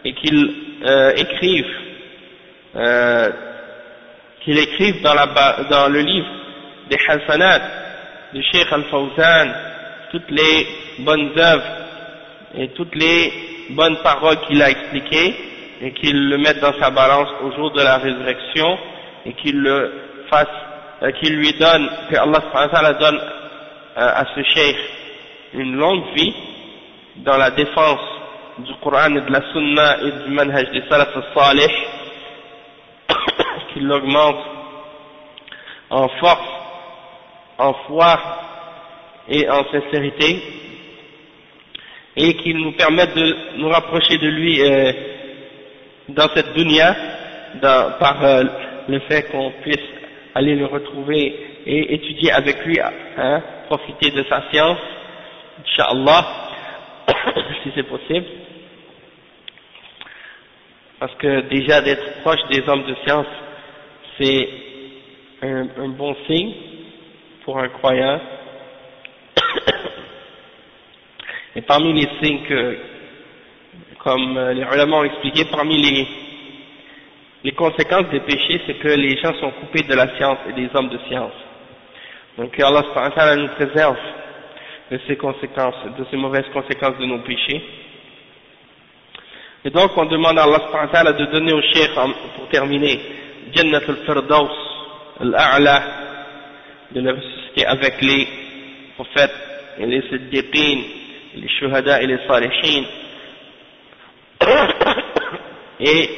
S1: et qu'il écrive dans le livre des hasanat du Cheikh al-Fawzan toutes les bonnes œuvres et toutes les bonnes paroles qu'il a expliquées, et qu'il le mette dans sa balance au jour de la résurrection et qu'il le fasse, qu'il lui donne, que Allah subhanahu wa ta'ala donne à ce cheikh une longue vie dans la défense du Coran et de la Sunna et du manhaj des salaf al-salih, qu'il l'augmente en force, en foi et en sincérité, et qu'il nous permette de nous rapprocher de lui dans cette dunya par le fait qu'on puisse aller le retrouver et étudier avec lui, hein, profiter de sa science, Inch'Allah, si c'est possible. Parce que déjà d'être proche des hommes de science, c'est un bon signe pour un croyant. Et parmi les signes que, comme les ulama ont expliqué, parmi les conséquences des péchés, c'est que les gens sont coupés de la science et des hommes de science. Donc Allah subhanahu wa ta'ala nous préserve de ces conséquences, de ces mauvaises conséquences de nos péchés. Et donc on demande à Allah subhanahu wa ta'ala de donner au cheikh, pour terminer, Jannat al-Firdaus al-A'la, de le ressusciter avec les prophètes et les siddiqin, les shuhada et les salihin. Et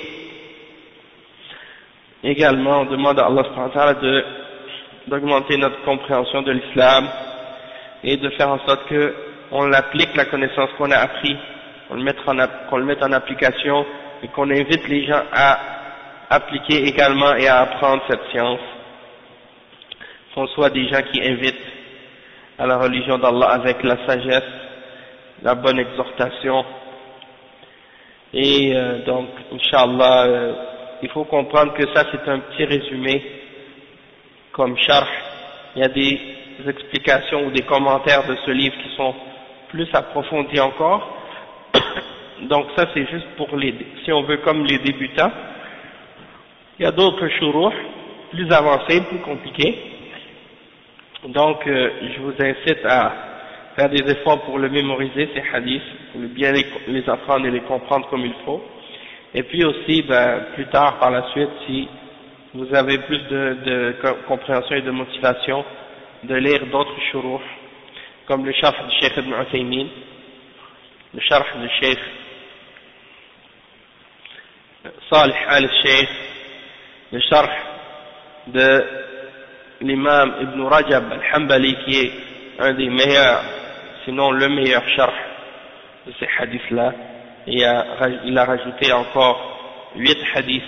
S1: également on demande à Allah subhanahu wa ta'ala d'augmenter notre compréhension de l'islam et de faire en sorte que on applique la connaissance qu'on a appris, qu'on le mette en application et qu'on invite les gens à appliquer également et à apprendre cette science, qu'on soit des gens qui invitent à la religion d'Allah avec la sagesse, la bonne exhortation. Et donc, Inch'Allah, il faut comprendre que ça c'est un petit résumé comme sharh. Il y a des explications ou des commentaires de ce livre qui sont plus approfondis encore. Donc ça c'est juste pour si on veut, comme les débutants. Il y a d'autres shuruh plus avancés, plus compliqués. Donc je vous incite à faire des efforts pour le mémoriser, ces hadiths, pour bien les apprendre et les comprendre comme il faut. Et puis aussi, plus tard, par la suite, si vous avez plus de compréhension et de motivation, de lire d'autres shuruh, comme le sharh du Cheikh Ibn Uthaymin, le sharh du Cheikh Salih al-Sheikh, le sharh de l'imam Ibn Rajab al-Hanbali, qui est un des meilleurs, sinon le meilleur sharh de ces hadiths-là. Et il a rajouté encore 8 hadiths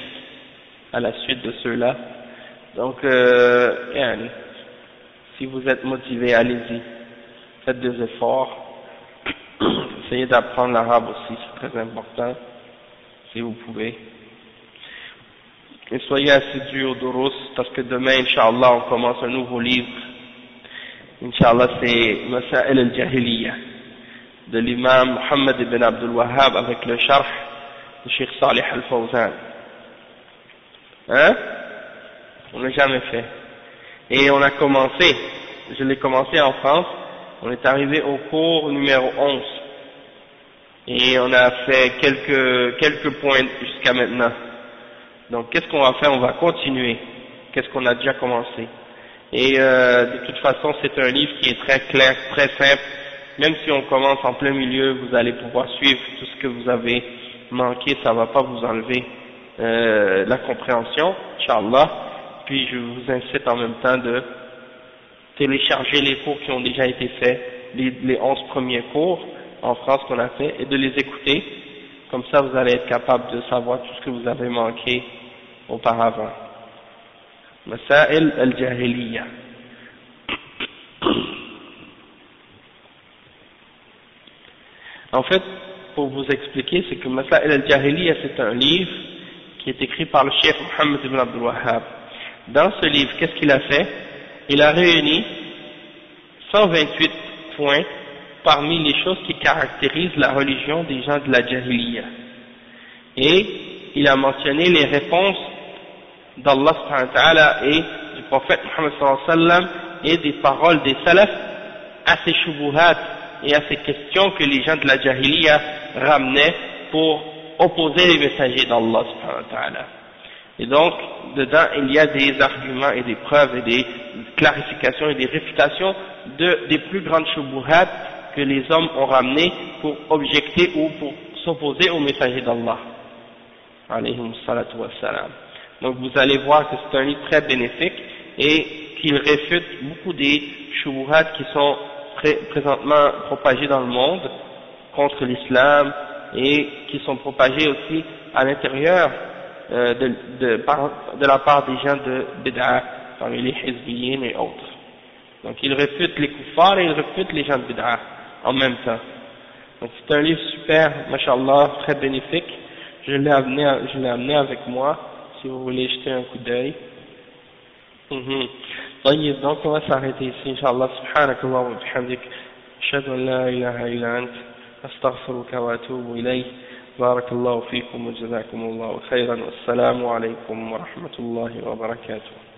S1: à la suite de ceux-là. Donc, si vous êtes motivé, allez-y, faites des efforts, essayez d'apprendre l'arabe aussi, c'est très important, si vous pouvez. Et soyez assidus au Durus, parce que demain, Inch'Allah, on commence un nouveau livre. Inch'Allah, c'est Masail al-Jahiliya, de l'imam Muhammad ibn Abdul Wahhab, avec le sharh de Cheikh Salih al-Fawzan. Hein? On l'a jamais fait. Et on a commencé, je l'ai commencé en France, on est arrivé au cours numéro 11. Et on a fait quelques points jusqu'à maintenant. Donc qu'est-ce qu'on va faire? On va continuer. Qu'est-ce qu'on a déjà commencé? Et de toute façon, c'est un livre qui est très clair, très simple. Même si on commence en plein milieu, vous allez pouvoir suivre tout ce que vous avez manqué, ça ne va pas vous enlever la compréhension, Inch'Allah. Puis je vous incite en même temps de télécharger les cours qui ont déjà été faits, les 11 premiers cours en France qu'on a fait, et de les écouter. Comme ça, vous allez être capable de savoir tout ce que vous avez manqué auparavant. Masail al-Jahiliya. En fait, pour vous expliquer, c'est que Masail al-Jahiliya, c'est un livre qui est écrit par le Cheikh Muhammad ibn Abdul Wahhab. Dans ce livre, qu'est-ce qu'il a fait? Il a réuni 128 points parmi les choses qui caractérisent la religion des gens de la Jahiliya. Et il a mentionné les réponses d'Allah subhanahu wa ta'ala et du prophète Muhammad sallallahu alayhi wa sallam et des paroles des salafs à ces shubuhat et à ces questions que les gens de la Jahiliya ramenaient pour opposer les messagers d'Allah subhanahu wa ta'ala. Et donc, dedans, il y a des arguments et des preuves et des clarifications et des réfutations des plus grandes shubuhat que les hommes ont ramenées pour objecter ou pour s'opposer aux messagers d'Allah. Alayhim salatu wassalam. Donc vous allez voir que c'est un livre très bénéfique et qu'il réfute beaucoup des shubuhat qui sont présentement propagés dans le monde contre l'islam et qui sont propagés aussi à l'intérieur de la part des gens de Bid'a, parmi les Hizbiyin et autres. Donc il réfute les kuffars et il réfute les gens de Bid'a en même temps. Donc c'est un livre super, mashallah, très bénéfique. Je l'ai amené avec moi, si vous voulez jeter un coup d'œil. Donc on va s'arrêter ici, Inch'Allah. Subhanakallah wa bihamdik. Ashhadu an la ilaha illa ant. Astaghfiruka wa atubu ilayk. Barakallahu fikum wa jazakumullahu khayran. Wassalamu alaykum wa rahmatullahi wa barakatuh.